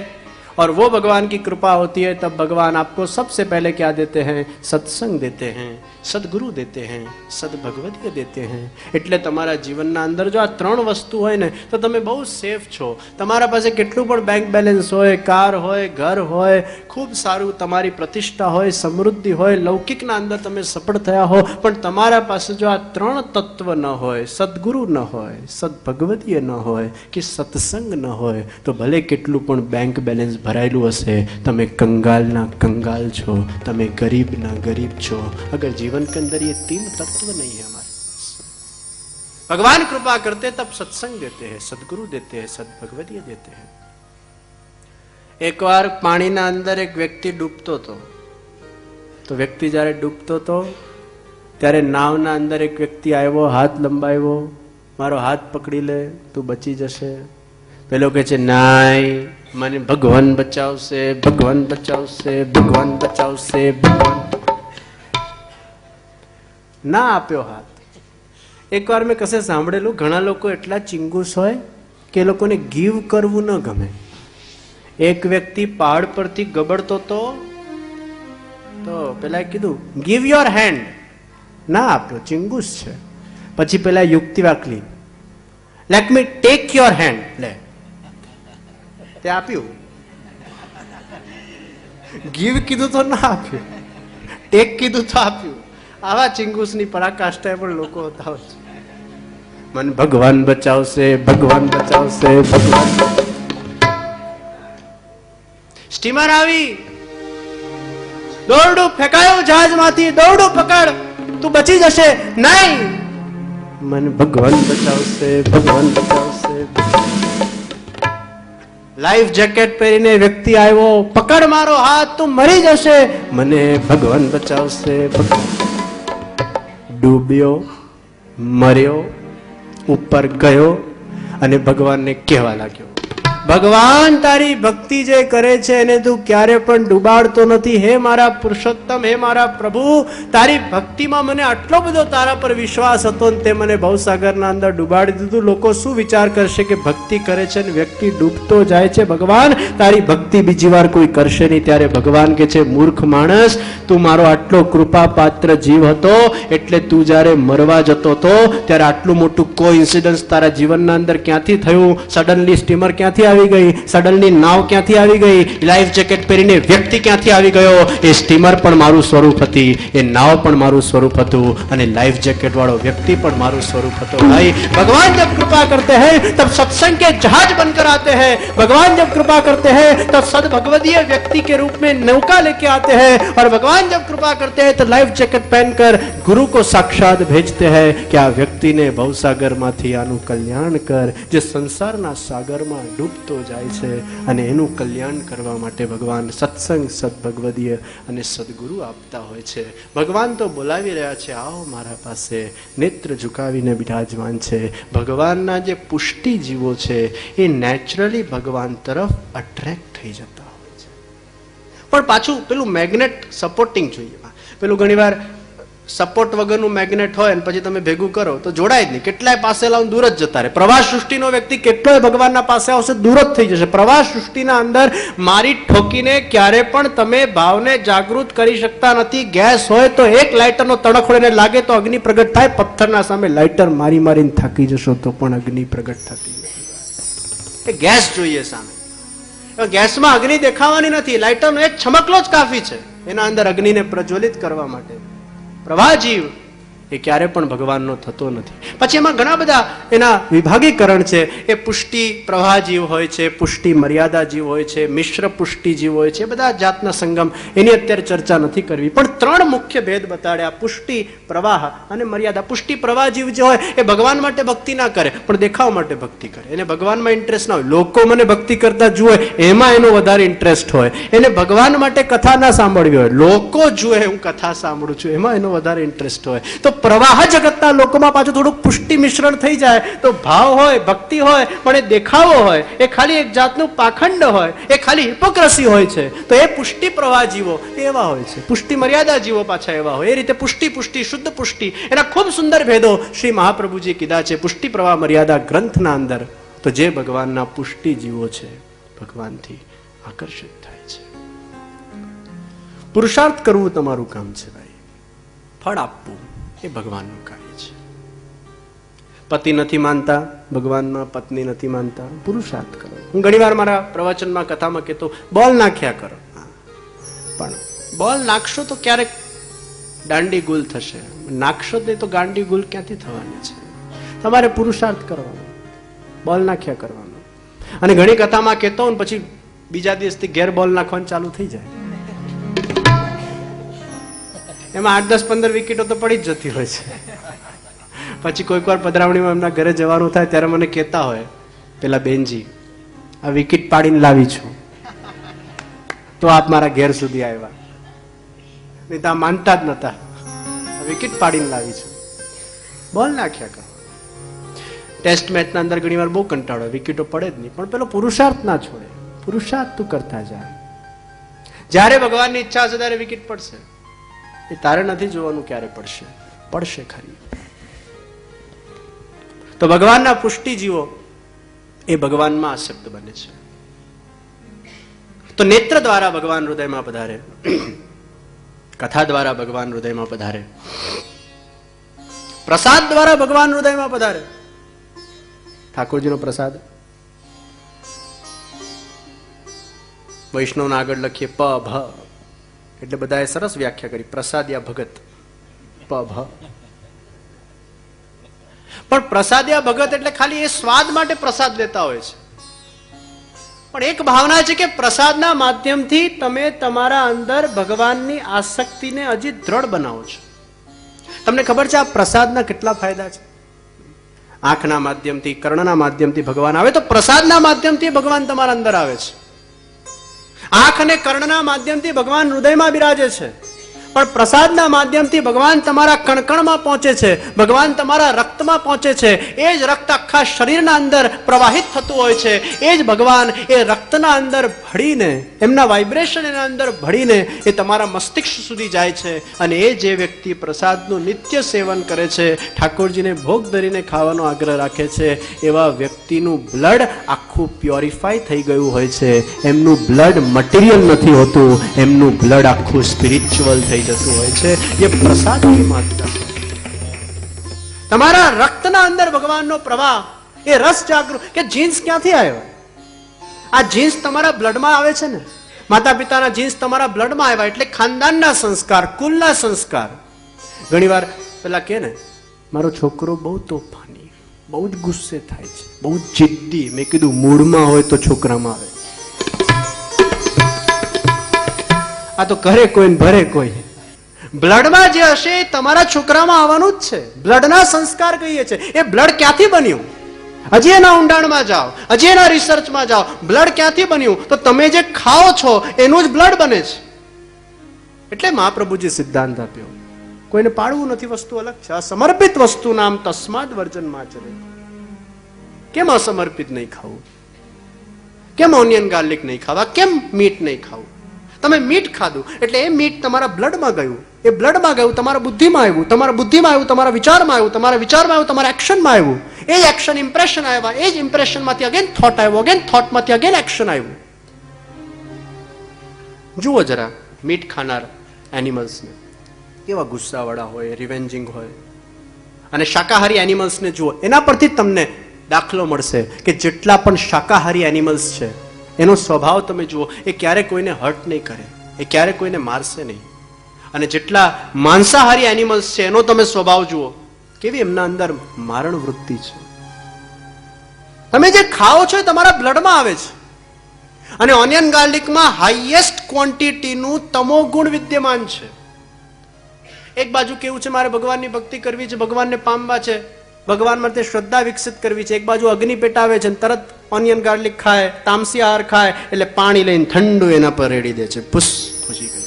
और वो भगवान की कृपा होती है, तब भगवान आपको सबसे पहले क्या देते हैं? सत्संग देते हैं, सदगुरु देते हैं, સદભગવદીય દેતે हैं. એટલે તમારા જીવનના અંદર જો આ ત્રણ વસ્તુ હોય ને તો તમે બહુ સેફ છો. તમારા પાસે કેટલું પણ બેંક બેલેન્સ હોય, કાર હોય, ઘર હોય, ખૂબ સારું તમારી પ્રતિષ્ઠા હોય, સમૃદ્ધિ હોય, લૌકિકના અંદર તમે સફળ થયા હો, પણ તમારા પાસે જો આ ત્રણ તત્વ ન હોય, સદગુરુ ન હોય, સદભગવદીય ન હોય કે સત્સંગ ન હોય, તો ભલે કેટલું પણ બેંક બેલેન્સ ભરાયેલું હશે, તમે કંગાલના કંગાલ છો, તમે ગરીબના ગરીબ છો. अगर जीवन के अंदर ये तीन तत्व नहीं है हमारे पास, भगवान कृपा करते तब सत्संग देते हैं, सदगुरु देते हैं, सदभगवदीय देते हैं. एक बार पाણીના અંદર એક વ્યક્તિ ડૂબતો હતો, તો વ્યક્તિ જ્યારે ડૂબતો હતો ત્યારે નાવના અંદર એક વ્યક્તિ આવ્યો, હાથ લંબાવ્યો, મારો હાથ પકડી લે, તું બચી જશે. પેલો કહે છે, નાય, મને ભગવાન બચાવશે, ભગવાન બચાવશે, ભગવાન બચાવશે, ભગવાન. ના આપ્યો હાથ. એકવાર મેં કશે સાંભળેલું, ઘણા લોકો એટલા ચિંગુસ હોય કે એ લોકોને ગીવ કરવું ન ગમે. એક વ્યક્તિ પહાડ પરથી ગબડતો હતો, તો પેલા કીધું ગીવ યોર હેન્ડ, ના આપ્યો, ચિંગુસ છે. પછી પેલા યુક્તિ વાકલી, let me take your hand, લે, તે આપ્યું. ગીવ કીધું તો ના આપ્યું, ટેક કીધું તો આપ્યું. આવા ચિંગુસની પરાકાષ્ઠાએ પણ લોકો હોતા હોય છે. મન ભગવાન બચાવશે, ભગવાન બચાવશે, ભગવાન. સ્ટીમર આવી, દોરડું ફેંકાયું જહાજમાંથી, દોરડું પકડ, તું બચી જશે. નહીં, મન ભગવાન બચાવશે, ભગવાન બચાવશે. લાઈફ જેકેટ પહેરીને વ્યક્તિ આવ્યો, પકડ મારો હાથ, તું મરી જશે. મને ભગવાન બચાવશે, ભગવાન. ડૂબ્યો, મર્યો, ઉપર ગયો અને ભગવાનને કહેવા લાગ્યો, ભગવાન તારી ભક્તિ જે કરે છે એને તું ક્યારે પણ ડૂબાડતો નથી. હે મારા પુરુષોત્તમ, હે મારા પ્રભુ, તારી ભક્તિમાં મને આટલો બધો તારા પર વિશ્વાસ હતો ને તે મને ભવસાગરના અંદર ડૂબાડી દીધું. લોકો શું વિચાર કરશે કે ભક્તિ કરે છે ને વ્યક્તિ ડૂબતો જાય છે. ભગવાન તારી ભક્તિ બીજી વાર કોઈ કરશે નહીં. ત્યારે ભગવાન કે છે, મૂર્ખ માણસ, તું મારો આટલો કૃપા પાત્ર જીવ હતો, એટલે તું જ્યારે મરવા જતો હતો ત્યારે આટલું મોટું કોઈ ઇન્સિડન્સ તારા જીવનના અંદર ક્યાંથી થયું? સડનલી સ્ટીમર ક્યાંથી આવી ગઈ? સડનલી નાવ ક્યાંથી આવી ગઈ? લાઈફ જેકેટ પહેરીને વ્યક્તિ ક્યાંથી આવી ગયો? એ સ્ટીમર પણ મારું સ્વરૂપ હતી, એ નાવ પણ મારું સ્વરૂપ હતું, અને લાઈફ જેકેટ વાળો વ્યક્તિ પણ મારું સ્વરૂપ હતો. ભાઈ, ભગવાન जब कृपा करते हैं तब सत्संग के जहाज बनकर आते हैं. भगवान जब कृपा करते हैं तब सद्भगवदीय व्यक्ति के रूप में नौका लेके आते हैं. और भगवान जब कृपा करते हैं तो लाइफ जैकेट पहनकर गुरु को साक्षात भेजते हैं कि आ व्यक्ति ने भवसागर માંથી આનું કલ્યાણ કર, જે સંસારના સાગરમાં ડૂબતો જાય છે, અને એનું કલ્યાણ કરવા માટે ભગવાન સત્સંગ, સદભગવદીય અને સદગુરુ આપતા હોય છે. ભગવાન તો બોલાવી રહ્યા છે, આવો મારા પાસે. નેત્ર ઝુકાવીને બિરાજમાન છે. ભગવાનના જે પુષ્ટિ જીવો છે એ નેચરલી ભગવાન તરફ અટ્રેક્ટ થઈ જતા હોય છે. પણ પાછું પેલું મેગ્નેટ સપોર્ટિંગ જોઈએ. પેલું ઘણીવાર સપોર્ટ વગરનું મેગ્નેટ હોય અને પછી તમે ભેગું કરો તો જોડાય જ નહીં. કેટલાય પાસે લાવને દૂર જ જતા રહે. પ્રવાહ સૃષ્ટિનો વ્યક્તિ કેટલોય ભગવાનના પાસે આવશે, દૂર જ થઈ જશે. પ્રવાહ સૃષ્ટિના અંદર મારી ઠોકીને ક્યારે પણ તમે ભાવને જાગૃત કરી શકતા નથી. ગેસ હોય તો એક લાઇટરનો તણખોડીને લાગે તો અગ્નિ પ્રગટ થાય. પથ્થરના સામે લાઇટર મારી મારીને થાકી જશો તો પણ અગ્નિ પ્રગટ થતી નથી. એ ગેસ જોઈએ સામે. ગેસમાં અગ્નિ દેખાવાની નથી. લાઇટરનો એક છમકલો જ કાફી છે એના અંદર અગ્નિને પ્રજ્વલિત કરવા માટે. પ્રવાહ જીવ એ ક્યારે પણ ભગવાનનો થતો નથી. પછી એમાં ઘણા બધા એના વિભાગીકરણ છે. એ પુષ્ટિ પ્રવાહ જીવ હોય છે, પુષ્ટિ મર્યાદા જીવ હોય છે, મિશ્ર પુષ્ટિ જીવ હોય છે. બધા જાતના સંગમ, એની અત્યારે ચર્ચા નથી કરવી. પણ ત્રણ મુખ્ય ભેદ બતાડ્યા: પુષ્ટિ, પ્રવાહ અને મર્યાદા. પુષ્ટિ પ્રવાહ જીવ જે હોય એ ભગવાન માટે ભક્તિ ના કરે, પણ દેખાવ માટે ભક્તિ કરે. એને ભગવાનમાં ઇન્ટરેસ્ટ ના હોય. લોકો મને ભક્તિ કરતા જુએ એમાં એનો વધારે ઇન્ટરેસ્ટ હોય. એને ભગવાન માટે કથા ના સાંભળવી હોય, લોકો જુએ હું કથા સાંભળું છું એમાં એનો વધારે ઇન્ટરેસ્ટ હોય. તો પ્રવાહ જગતના લોકોમાં પાછું થોડુંક પુષ્ટિ મિશ્રણ થઈ જાય તો ભાવ હોય, ભક્તિ હોય, પણ એ દેખાવો હોય, એ ખાલી એક જાતનું પાખંડ હોય, એ ખાલી હિપોક્રસી હોય છે. તો એ પુષ્ટિ પ્રવાહ જીવો એવા હોય છે. પુષ્ટિ મર્યાદા જીવો પાછા એવા હોય. એ રીતે પુષ્ટિ, પુષ્ટિ, શુદ્ધ પુષ્ટિ, એના ખૂબ સુંદર ભેદો શ્રી મહાપ્રભુજી કીધા છે પુષ્ટિ પ્રવાહ મર્યાદા ગ્રંથના અંદર. તો જે ભગવાનના પુષ્ટિ જીવો છે, ભગવાનથી આકર્ષિત થાય છે. પુરુષાર્થ કરવું તમારું કામ છે ભાઈ. ફળ આપવું એ ભગવાનનું કાર્ય છે. પતિ નથી માનતા ભગવાનમાં, પત્ની નથી માનતા, પુરુષાર્થ કરો. હું ઘણીવાર મારા પ્રવચનમાં, કથામાં કહેતો, બોલ નાખ્યા કરો. પણ બોલ નાખશો તો ક્યારેક દાંડી ગુલ થશે, નાખશો નહીં તો ગાંડી ગુલ ક્યાંથી થવાની છે? તમારે પુરુષાર્થ કરવાનો, બોલ નાખ્યા કરવાનો. અને ઘણી કથામાં કહેતો ને પછી બીજા દિવસથી ઘેર બોલ નાખવાનું ચાલુ થઈ જાય. એમાં 8-10-15 વિકેટો તો પડી જ જતી હોય છે. પછી કોઈક વાર પધરાવણીમાં એમના ઘરે જવાનું થાય ત્યારે મને કહેતા હોય, પેલા બેનજી, આ વિકેટ પાડીને લાવી છું તો આપ મારા ઘેર સુધી આવ્યા, નહીં તો આ માનતા જ નતા. વિકેટ પાડીને લાવી છું. બોલ નાખ્યા કરો. ટેસ્ટ મેચના અંદર ઘણી વાર બહુ કંટાળો, વિકેટો પડે જ નહીં, પણ પેલો પુરુષાર્થ ના છોડે. પુરુષાર્થ તું કરતા જા. જ્યારે ભગવાનની ઈચ્છા હશે ત્યારે વિકેટ પડશે. એ તારે નથી જોવાનું ક્યારે પડશે, પડશે ખરી. તો ભગવાનના પુષ્ટિજીવો એ ભગવાનમાં આસક્ત બને છે. તો નેત્ર દ્વારા ભગવાન હૃદયમાં પધારે, કથા દ્વારા ભગવાન હૃદયમાં પધારે, પ્રસાદ દ્વારા ભગવાન હૃદયમાં પધારે. ઠાકોરજીનો પ્રસાદ વૈષ્ણવના આગળ લખીએ પ ભ, એટલે બધાએ સરસ વ્યાખ્યા કરી, પ્રસાદિયા ભગત, પ ભ. પણ પ્રસાદિયા ભગત એટલે ખાલી એ સ્વાદ માટે પ્રસાદ લેતા હોય છે. પણ એક ભાવના છે કે પ્રસાદના માધ્યમથી તમે તમારા અંદર ભગવાનની આસક્તિને હજી દ્રઢ બનાવો છો. તમને ખબર છે આ પ્રસાદના કેટલા ફાયદા છે? આંખના માધ્યમથી, કર્ણના માધ્યમથી ભગવાન આવે, તો પ્રસાદના માધ્યમથી ભગવાન તમારા અંદર આવે છે. આંખ અને કર્ણના માધ્યમથી ભગવાન હૃદયમાં બિરાજે છે, પણ પ્રસાદના માધ્યમથી ભગવાન તમારા કણકણમાં પહોંચે છે, ભગવાન તમારા રક્તમાં પહોંચે છે. એ જ રક્ત આખા શરીરના અંદર પ્રવાહિત થતું હોય છે. એ જ ભગવાન એ રક્તના અંદર ભળીને, એમના વાઇબ્રેશન એના અંદર ભળીને એ તમારા મસ્તિષ્ક સુધી જાય છે. અને એ જે વ્યક્તિ પ્રસાદનું નિત્ય સેવન કરે છે, ઠાકોરજીને ભોગ ધરીને ખાવાનો આગ્રહ રાખે છે, એવા વ્યક્તિનું બ્લડ આખું પ્યોરિફાય થઈ ગયું હોય છે. એમનું બ્લડ મટીરિયલ નથી હોતું, એમનું બ્લડ આખું સ્પિરિચ્યુઅલ થઈ જતું હોય છે. એ પ્રસાદની માત્રા. તમારા રક્તના અંદર ભગવાનનો પ્રવાહ, એ રસ જાગૃત. કે જીન્સ ક્યાંથી આવ્યો? આ જીન્સ તમારા બ્લડમાં આવે છે ને. માતા પિતાના જીન્સ તમારા બ્લડમાં આવ્યા, એટલે ખાનદાનના સંસ્કાર, કુલના સંસ્કાર. ઘણી વાર પેલા કે ને, મારો છોકરો બહુ તોફાની, બહુ જ ગુસ્સે થાય છે, બહુ જિદ્દી. મેં કીધું મૂળમાં હોય તો છોકરામાં આવે. આ તો કરે કોઈ ને ભરે કોઈ. બ્લડમાં જે હશે એ તમારા છોકરામાં આવવાનું જ છે. બ્લડના સંસ્કાર કહીએ છીએ. એ બ્લડ ક્યાંથી બન્યું? હજી એના ઊંડાણમાં જાઓ, હજી એના રિસર્ચમાં જાઓ. બ્લડ ક્યાંથી બન્યું? તો તમે જે ખાઓ છો એનું જ બ્લડ બને છે. એટલે મહાપ્રભુજી સિદ્ધાંત આપ્યો, કોઈને પાડવું નથી, વસ્તુ અલગ છે. અસમર્પિત વસ્તુ નામ તસ્માદ વર્જન માચરે. કેમ અસમર્પિત નહીં ખાવું? કેમ ઓનિયન ગાર્લિક નહીં ખાવા? કેમ મીટ નહીં ખાવું? તમે મીટ ખાધું એટલે એ મીટ તમારા બ્લડમાં ગયું, એ બ્લડમાં ગયું, તમારા બુદ્ધિમાં આવ્યું, તમારા બુદ્ધિમાં આવ્યું, તમારા વિચારમાં આવ્યું, તમારા વિચારમાં આવ્યું, તમારા એક્શનમાં આવ્યું. એ જ એક્શન ઇમ્પ્રેશન આવ્યા, એ જ ઇમ્પ્રેશનમાંથી અગેન થોટ આવ્યો, અગેન થોટમાંથી અગેન એક્શન આવ્યું. જુઓ જરા મીટ ખાનાર એનિમલ્સને, કેવા ગુસ્સાવાળા હોય, રિવેન્જિંગ હોય. અને શાકાહારી એનિમલ્સને જુઓ, એના પરથી તમને દાખલો મળશે કે જેટલા પણ શાકાહારી એનિમલ્સ છે એનો સ્વભાવ તમે જુઓ, એ ક્યારે કોઈને હર્ટ નહીં કરે, એ ક્યારે કોઈને મારશે નહીં. અને જેટલા માંસાહારી એનિમલ્સ છે એનો તમે સ્વભાવ જુઓ, કેવી એમના અંદર મારણ વૃત્તિ છે. તમે જે ખાઓ છો એ તમારા બ્લડમાં આવે છે. અને ઓનિયન ગાર્લિકમાં હાઈએસ્ટ ક્વોન્ટિટીનું તમો ગુણ વિદ્યમાન છે. એક બાજુ કેવું છે, મારે ભગવાનની ભક્તિ કરવી છે, ભગવાનને પામવા છે, ભગવાન માટે શ્રદ્ધા વિકસિત કરવી છે. એક બાજુ અગ્નિ પેટાવે છે, તરત ઓનિયન ગાર્લિક ખાય, તામસી આહાર ખાય, એટલે પાણી લઈને ઠંડુ એના પર રેડી દે છે, પુસ પૂછી ગઈ.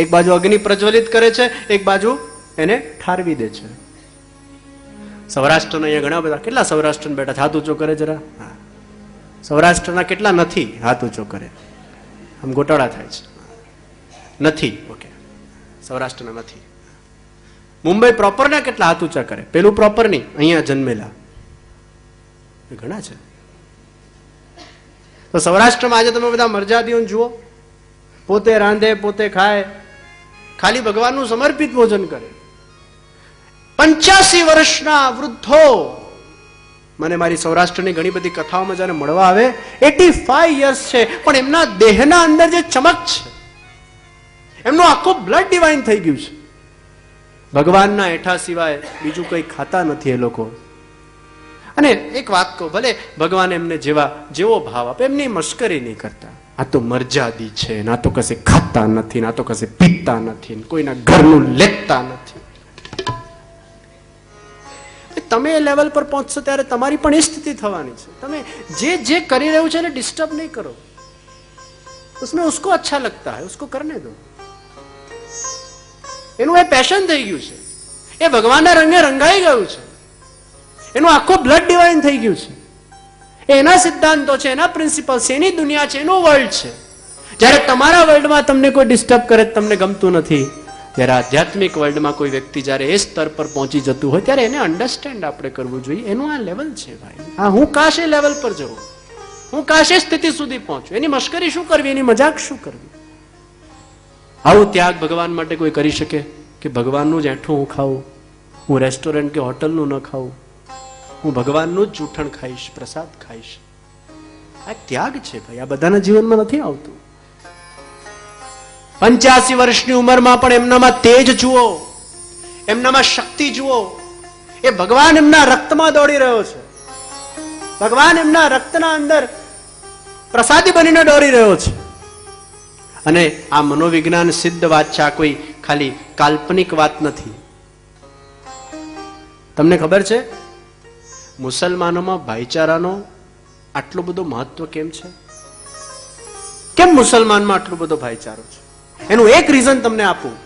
એક બાજુ અગ્નિ પ્રજ્વલિત કરે છે, એક બાજુ એને ઠારવી દે છે. સૌરાષ્ટ્રના અહીંયા ઘણા બધા, કેટલા સૌરાષ્ટ્ર બેઠા છે? હાથ ઊંચો કરે જરા. હા, સૌરાષ્ટ્રના કેટલા નથી? હાથ ઊંચો કરે. આમ ગોટાળા થાય છે. નથી. ઓકે, સૌરાષ્ટ્રના નથી. મુંબઈ પ્રોપરના કેટલા હાથ ઊંચા કરે? પેલું પ્રોપર નહીં, અહીંયા જન્મેલા ઘણા છે. તો સૌરાષ્ટ્રમાં આજે તમે બધા મરજાદીઓને જુઓ, પોતે રાંધે, પોતે ખાય, ખાલી ભગવાનનું સમર્પિત ભોજન કરે. 85 વર્ષના વૃદ્ધો, મને મારી સૌરાષ્ટ્રની ઘણી બધી કથાઓમાં જ્યારે મળવા આવે, 85 યર્સ છે, પણ એમના દેહના અંદર જે ચમક છે, એમનું આખું બ્લડ ડિવાઇન થઈ ગયું છે. ભગવાનના એઠા સિવાય બીજું કંઈ ખાતા નથી એ લોકો. અને એક વાત કહું, ભલે ભગવાન એમને જેવો ભાવ આપે, એમની મશ્કરી નહીં કરતા. આ તો મરજાદી છે, ના તો કશે ખાતા નથી, ના તો કશે પીતા નથી, કોઈના ઘરનું લેતા નથી. તમે એ લેવલ પર પહોંચશો ત્યારે તમારી પણ એ સ્થિતિ થવાની છે. તમે જે કરી રહ્યું છે એને ડિસ્ટર્બ નહીં કરો. उसमें उसको अच्छा लगता है, उसको करने दो. એનું એ પેશન થઈ ગયું છે, એ ભગવાનના રંગે રંગાઈ ગયું છે, એનું આખું બ્લડ ડિવાઇન થઈ ગયું છે. એના સિદ્ધાંતો છે, એના પ્રિન્સિપલ છે, એની દુનિયા છે, એનું વર્લ્ડ છે. જ્યારે તમારા વર્લ્ડમાં તમને કોઈ ડિસ્ટર્બ કરે, તમને ગમતું નથી, ત્યારે આધ્યાત્મિક વર્લ્ડમાં કોઈ વ્યક્તિ જ્યારે એ સ્તર પર પહોંચી જતું હોય ત્યારે એને અન્ડરસ્ટેન્ડ આપણે કરવું જોઈએ. એનું આ લેવલ છે ભાઈ. હા, હું કાશ એ લેવલ પર જઉં, હું કાશ એ સ્થિતિ સુધી પહોંચું. એની મશ્કરી શું કરવી, એની મજાક શું કરવી? આવું ત્યાગ ભગવાન માટે કોઈ કરી શકે કે ભગવાનનું જ એઠું હું ખાઉં, હું રેસ્ટોરન્ટ કે હોટલનું ન ખાઉં, હું ભગવાનનું જ જૂઠણ ખાઈશ, પ્રસાદ ખાઈશ? આ ત્યાગ છે ભાઈ. આ બધાના જીવનમાં નથી આવતું. 85 વર્ષની ઉંમરમાં પણ એમનામાં તેજ જુઓ, એમનામાં શક્તિ જુઓ. એ ભગવાન એમના રક્તમાં દોડી રહ્યો છે, ભગવાન એમના રક્તના અંદર પ્રસાદી બનીને દોડી રહ્યો છે. અને આ મનોવિજ્ઞાન સિદ્ધ વાત છે, આ કોઈ ખાલી કાલ્પનિક વાત નથી. તમને ખબર છે મુસલમાનોમાં ભાઈચારાનો આટલું બધું મહત્વ કેમ છે? કેમ મુસલમાનમાં આટલો બધો ભાઈચારો છે? એનું એક રીઝન તમને આપું.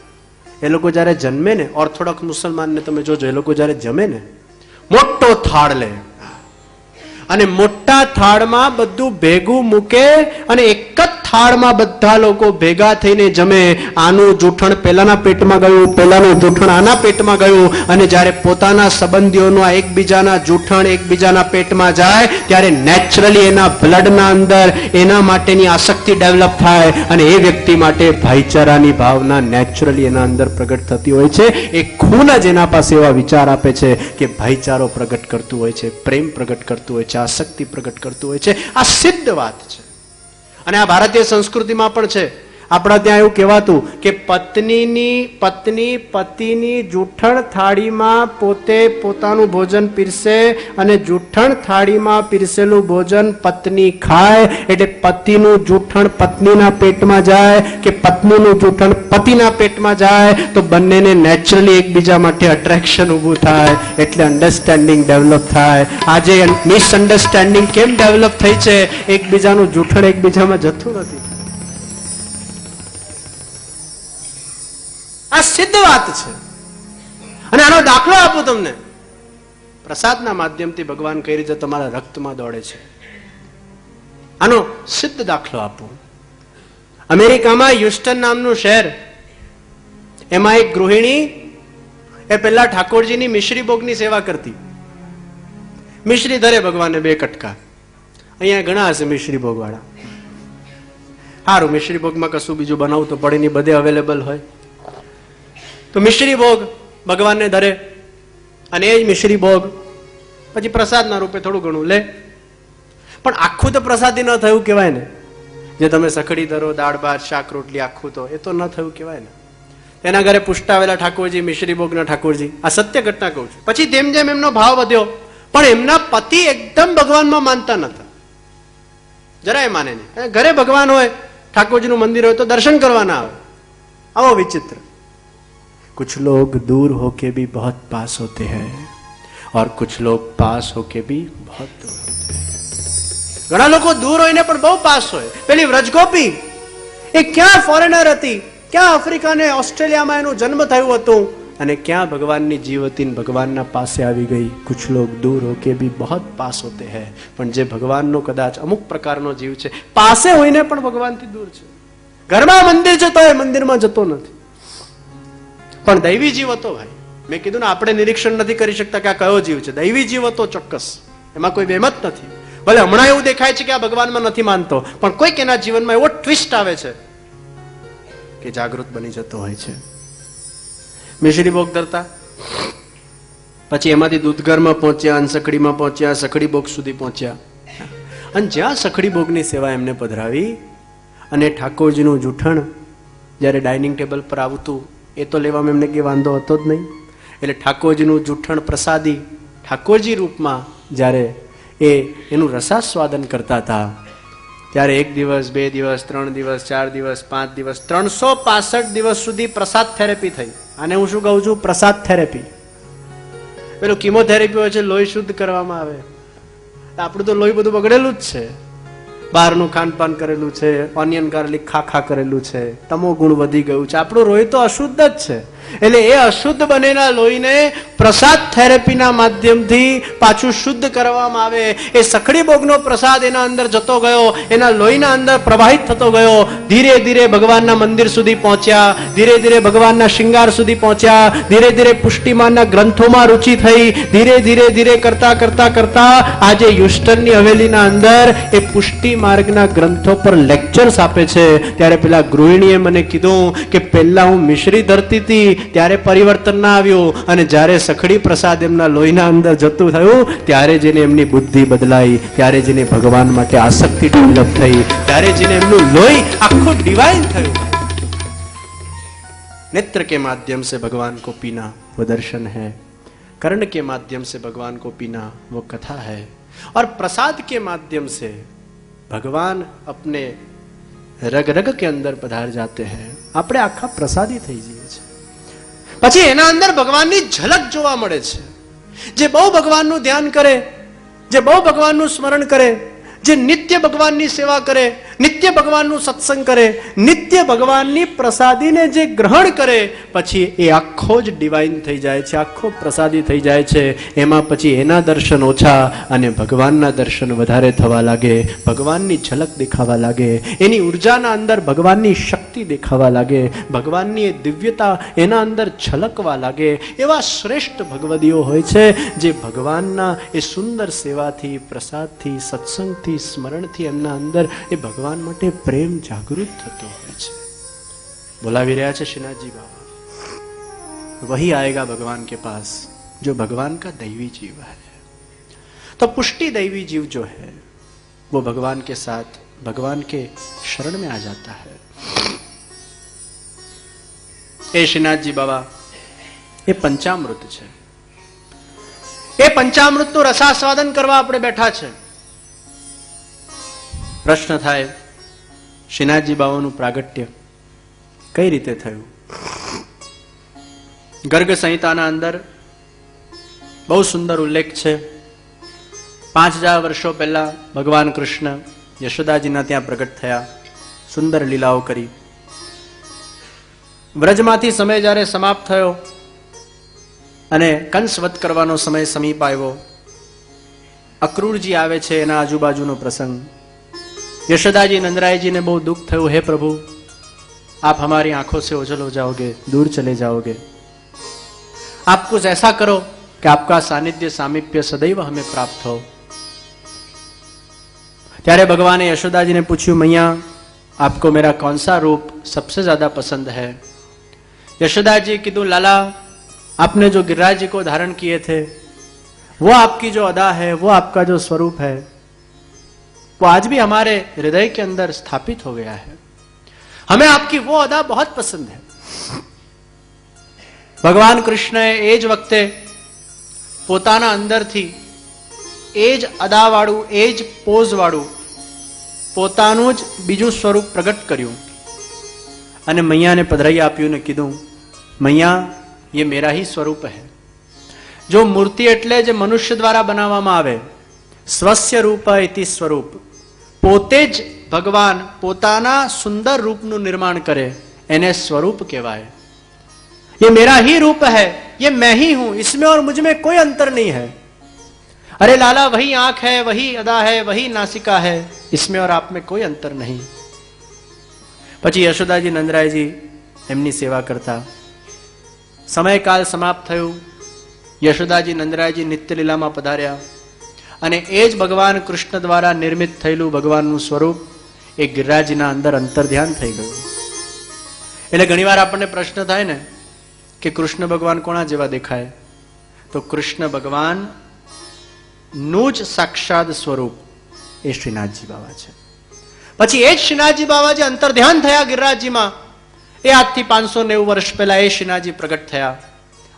એ લોકો જયારે જન્મે ને, ઓર્થોડોક્સ મુસલમાનને તમે જોજો, એ લોકો જયારે જમે ને, મોટો થાળ લે અને મોટા થાળમાં બધું ભેગું મૂકે અને એક જ થાળમાં બધા લોકો ભેગા થઈને જમે. આનું જૂઠણ પેલાના પેટમાં ગયું, પેલાનું જૂઠણ આના પેટમાં ગયું, અને જ્યારે પોતાના સંબંધીઓનું એકબીજાના જૂઠણ એકબીજાના પેટમાં જાય ત્યારે નેચરલી એના બ્લડના અંદર એના માટેની આસક્તિ ડેવલપ થાય અને એ વ્યક્તિ માટે ભાઈચારાની ભાવના નેચરલી એના અંદર પ્રગટ થતી હોય છે. એ ખૂન જ એના પાસે એવા વિચાર આપે છે કે ભાઈચારો પ્રગટ કરતું હોય છે, પ્રેમ પ્રગટ કરતું હોય છે, આસક્તિ પ્રગટ કરતું હોય છે. આ સિદ્ધ વાત છે. અને આ ભારતીય સંસ્કૃતિમાં પણ છે. આપણા ત્યાં એવું કહેવાતું કે પત્ની પતિની જૂઠણ થાળીમાં પોતે પોતાનું ભોજન પીરસે અને જૂઠણ થાળીમાં પીરસેલું ભોજન પત્ની ખાય, એટલે પતિનું જૂઠણ પત્નીના પેટમાં જાય કે પત્નીનું જૂઠણ પતિના પેટમાં જાય તો બંનેને નેચરલી એકબીજા માટે અટ્રેક્શન ઊભું થાય, એટલે અન્ડરસ્ટેન્ડિંગ ડેવલપ થાય. આજે મિસઅન્ડરસ્ટેન્ડિંગ કેમ ડેવલપ થઈ છે? એકબીજાનું જૂઠણ એકબીજામાં જતું નથી. આ સિદ્ધ વાત છે. અને આનો દાખલો આપું તમને. પ્રસાદના માધ્યમથી ભગવાન કઈ રીતે તમારા રક્તમાં દોડે છે, આનો સિદ્ધ દાખલો આપું. અમેરિકામાં હ્યુસ્ટન નામનું શહેર, એમાં એક ગૃહિણી એ પેલા ઠાકોરજીની મિશ્રી ભોગની સેવા કરતી. મિશ્રી ધરે ભગવાનને 2 કટકા. અહીંયા ઘણા હશે મિશ્રી ભોગ વાળા. સારું, મિશ્રી ભોગમાં કશું બીજું બનાવવું તો પડે નહીં, બધે અવેલેબલ હોય. તો મિશ્રી ભોગ ભગવાનને ધરે અને એ જ મિશ્રી ભોગ પછી પ્રસાદના રૂપે થોડું ઘણું લે. પણ આખું તો પ્રસાદી ન થયું કહેવાય ને. જે તમે સખડી ધરો, દાળ ભાત શાક રોટલી, આખું તો એ તો ન થયું કહેવાય ને. એના ઘરે પુષ્ટાવેલા ઠાકોરજી, મિશ્રી ભોગના ઠાકોરજી. આ સત્ય ઘટના કહું છું. પછી જેમ જેમ એમનો ભાવ વધ્યો, પણ એમના પતિ એકદમ ભગવાનમાં માનતા નતા, જરાય માને નહીં. ઘરે ભગવાન હોય, ઠાકોરજીનું મંદિર હોય તો દર્શન કરવા ના આવે. આવો વિચિત્ર. कुछ लोग दूर होके भी बहुत पास होते हैं और कुछ लोग पास होके भी बहुत दूर होते हैं. ઘણા લોકો દૂર હોઈને પણ બહુ પાસ હોય. પેલી વ્રજગોપી એ ક્યાં ફોરેનર હતી, ક્યાં આફ્રિકા ને ઓસ્ટ્રેલિયામાં એનું જન્મ થયું હતું, અને ક્યાં ભગવાનની જીવતી ભગવાનના પાસે આવી ગઈ. कुछ लोग दूर होके भी बहुत पास होते हैं. પણ જે ભગવાનનો કદાચ અમુક પ્રકારનો જીવ છે, પાસે હોઈને પણ ભગવાનથી દૂર છે. ઘરમાં મંદિર છે તો એ મંદિરમાં જતો નથી, પણ દૈવી જીવ હતો ભાઈ. મેં કીધું ને, આપણે નિરીક્ષણ નથી કરી શકતા કે આ કયો જીવ છે. દૈવી જીવ હતો ચોક્કસ, એમાં કોઈ બેમત નથી. ભલે હમણાં એવું દેખાય છે કે આ ભગવાનમાં નથી માનતો, પણ કોઈક એના જીવનમાં એવો ટ્વિસ્ટ આવે છે કે જાગૃત બની જતો હોય છે. મિશ્રી ભોગ ધરતા, પછી એમાંથી દૂધઘરમાં પહોંચ્યા, સખડીમાં પહોંચ્યા, સખડી ભોગ સુધી પહોંચ્યા, અને જ્યાં સખડી ભોગની સેવા એમને પધરાવી અને ઠાકોરજીનું જૂઠણ જ્યારે ડાઇનિંગ ટેબલ પર આવતું એ તો લેવામાં એમને કંઈ વાંધો હતો જ નહીં. એટલે ઠાકોરજીનું જૂઠણ પ્રસાદી ઠાકોરજી રૂપમાં જ્યારે એનું રસાસ્વાદન કરતા હતા, ત્યારે 1 દિવસ 2 દિવસ 3 દિવસ 4 દિવસ 5 દિવસ 365 દિવસ સુધી પ્રસાદ થેરેપી થઈ. આને હું શું કહું છું? પ્રસાદ થેરેપી. પેલું કિમોથેરેપી હોય છે, લોહી શુદ્ધ કરવામાં આવે. આપણું તો લોહી બધું બગડેલું જ છે, બહારનું ખાનપાન કરેલું છે, ઓનિયન ગાર્લિક ખા કરેલું છે, તમો ગુણ વધી ગયું છે, આપણું લોહી તો અશુદ્ધ જ છે. એટલે એ અશુદ્ધ બનેલા લોહીને પ્રસાદ થેરેપીના માધ્યમથી પાછું શુદ્ધ કરવામાં આવે. એ સખડી ભોગનો પ્રસાદ એના અંદર જતો ગયો, એના લોહીના અંદર પ્રવાહિત થતો ગયો. ધીરે ધીરે ભગવાનના મંદિર સુધી પહોંચ્યા, ધીરે ધીરે ભગવાનના શિંગાર સુધી પહોંચ્યા, ધીરે ધીરે પુષ્ટિમાનના ગ્રંથોમાં રુચિ થઈ, ધીરે ધીરે ધીરે કરતા કરતા કરતા આજે હ્યુસ્ટનની હવેલીના અંદર એ પુષ્ટિ માર્ગના ગ્રંથો પર લેક્ચર્સ આપે છે. ત્યારે પેલા ગૃહિણીએ મને કીધું કે પહેલા હું મિશ્રી ધરતી હતી ત્યારે પરિવર્તન ના આવ્યું, અને જ્યારે સખડી પ્રસાદ એમના લોહીના અંદર જતું થયું ત્યારે જેને એમની બુદ્ધિ બદલાઈ, ત્યારે જેને ભગવાન માટે આસક્તિ ડેવલપ થઈ, ત્યારે જેને એમનું લોહી આખું ડિવાઇન થયું. नेत्र के माध्यम से भगवान को पीना वो दर्शन है, कर्ण के माध्यम से भगवान को पीना वो कथा है, और प्रसाद के माध्यम से भगवान अपने रग रग के अंदर पधार जाते हैं. આપણે આખા પ્રસાદી થઈ જઈએ છીએ. પછી એના અંદર ભગવાનની ઝલક જોવા મળે છે. જે બહુ ભગવાનનું ધ્યાન કરે, જે બહુ ભગવાનનું સ્મરણ કરે, જે નિત્ય ભગવાનની સેવા કરે, નિત્ય ભગવાનનું સત્સંગ કરે, નિત્ય ભગવાનની પ્રસાદીને જે ગ્રહણ કરે, પછી એ આખો જ ડિવાઇન થઈ જાય છે, આખો પ્રસાદી થઈ જાય છે. એમાં પછી એના દર્શન ઓછા અને ભગવાનના દર્શન વધારે થવા લાગે, ભગવાનની ઝલક દેખાવા લાગે, એની ઉર્જાના અંદર ભગવાનની શક્તિ દેખાવા લાગે, ભગવાનની એ દિવ્યતા એના અંદર છલકવા લાગે. એવા શ્રેષ્ઠ ભગવદીઓ હોય છે જે ભગવાનના એ સુંદર સેવાથી, પ્રસાદથી, સત્સંગથી, સ્મરણથી એમના અંદર એ ભગવાન માટે પ્રેમ જાગૃત થતો હોય છે. બોલાવી રહ્યા છે શ્રીનાથજી બાબા, वही आएगा भगवान के पास जो भगवान का दैवी जीव है. तो पुष्टि दैवी जीव जो है वो भगवान के साथ भगवान के शरण में आ जाता है. ए श्रीनाथजी बाबा એ પંચામૃત છે. એ પંચામૃતનું રસાસ્વાદન કરવા આપણે બેઠા છે. પ્રશ્ન થાય, શ્રીનાથજી બાબાનું પ્રાગટ્ય કઈ રીતે થયું? ગર્ગ સંહિતાના અંદર બહુ સુંદર ઉલ્લેખ છે. 5000 વર્ષો પહેલા ભગવાન કૃષ્ણ યશોદાજીના ત્યાં પ્રગટ થયા, સુંદર લીલાઓ કરી. વ્રજમાંથી સમય જ્યારે સમાપ્ત થયો અને કંસ વધ કરવાનો સમય સમીપ આવ્યો, અક્રૂરજી આવે છે, એના આજુબાજુનો પ્રસંગ. यशोदाजी नंदराय जी ने बहुत दुख थयो, हे प्रभु आप हमारी आंखों से ओझल हो जाओगे, दूर चले जाओगे, आप कुछ ऐसा करो कि आपका सानिध्य सामीप्य सदैव हमें प्राप्त हो. त्यारे भगवान यशोदा जी ने पूछ्યું, मैया आपको मेरा कौन सा रूप सबसे ज्यादा पसंद है? यशोदा जी कीधु, लाला आपने जो गिरिराज जी को धारण किए थे वो आपकी जो अदा है, वो आपका जो स्वरूप है, वो आज भी हमारे हृदय के अंदर स्थापित हो गया है. हमें आपकी वो अदा बहुत पसंद है. भगवान कृष्ण ए ज वक्ते पोताना अंदरथी ए ज अदा वाळू, ए ज पोज वाळू पोतानुं ज बीजું સ્વરૂપ પ્રગટ કર્યું અને મૈયાને પધરાઈ આપ્યું ને કીધું, મૈયા ये मेरा ही स्वरूप है. जो मूर्ति એટલે જે મનુષ્ય દ્વારા બનાવવામાં આવે, સ્વસ્ય રૂપ ઇતિ સ્વરૂપ, પોતે જ ભગવાન પોતાના સુંદર રૂપનું નિર્માણ કરે એને સ્વરૂપ કહેવાય. ये मेरा ही रूप है, ये मैं ही हूं, इसमें और मुझ में कोई अंतर नहीं है. अरे लाला वही आंख है, वही अदा है, वही नासिका है, इसमें और आप में कोई अंतर नहीं. પછી યશોદાજી નંદરાયજી એમની સેવા કરતા. સમયકાલ સમાપ્ત થયું. યશોદાજી નંદરાયજી નિત્ય લીલામાં પધાર્યા અને એ જ ભગવાન કૃષ્ણ દ્વારા નિર્મિત થયેલું ભગવાનનું સ્વરૂપ એ ગિરિરાજના અંદર અંતર્ધ્યાન થઈ ગયું. એટલે ઘણીવાર આપણને પ્રશ્ન થાય ને કે કૃષ્ણ ભગવાન કોના જેવા દેખાય? તો કૃષ્ણ ભગવાન નું જ સાક્ષાત સ્વરૂપ એ શ્રીનાથજી બાવા છે. પછી એ જ શ્રીનાથજી બાવા જે અંતર્ધ્યાન થયા ગિરિરાજજીમાં, એ આજથી 590 વર્ષ પહેલા એ શ્રીનાથજી પ્રગટ થયા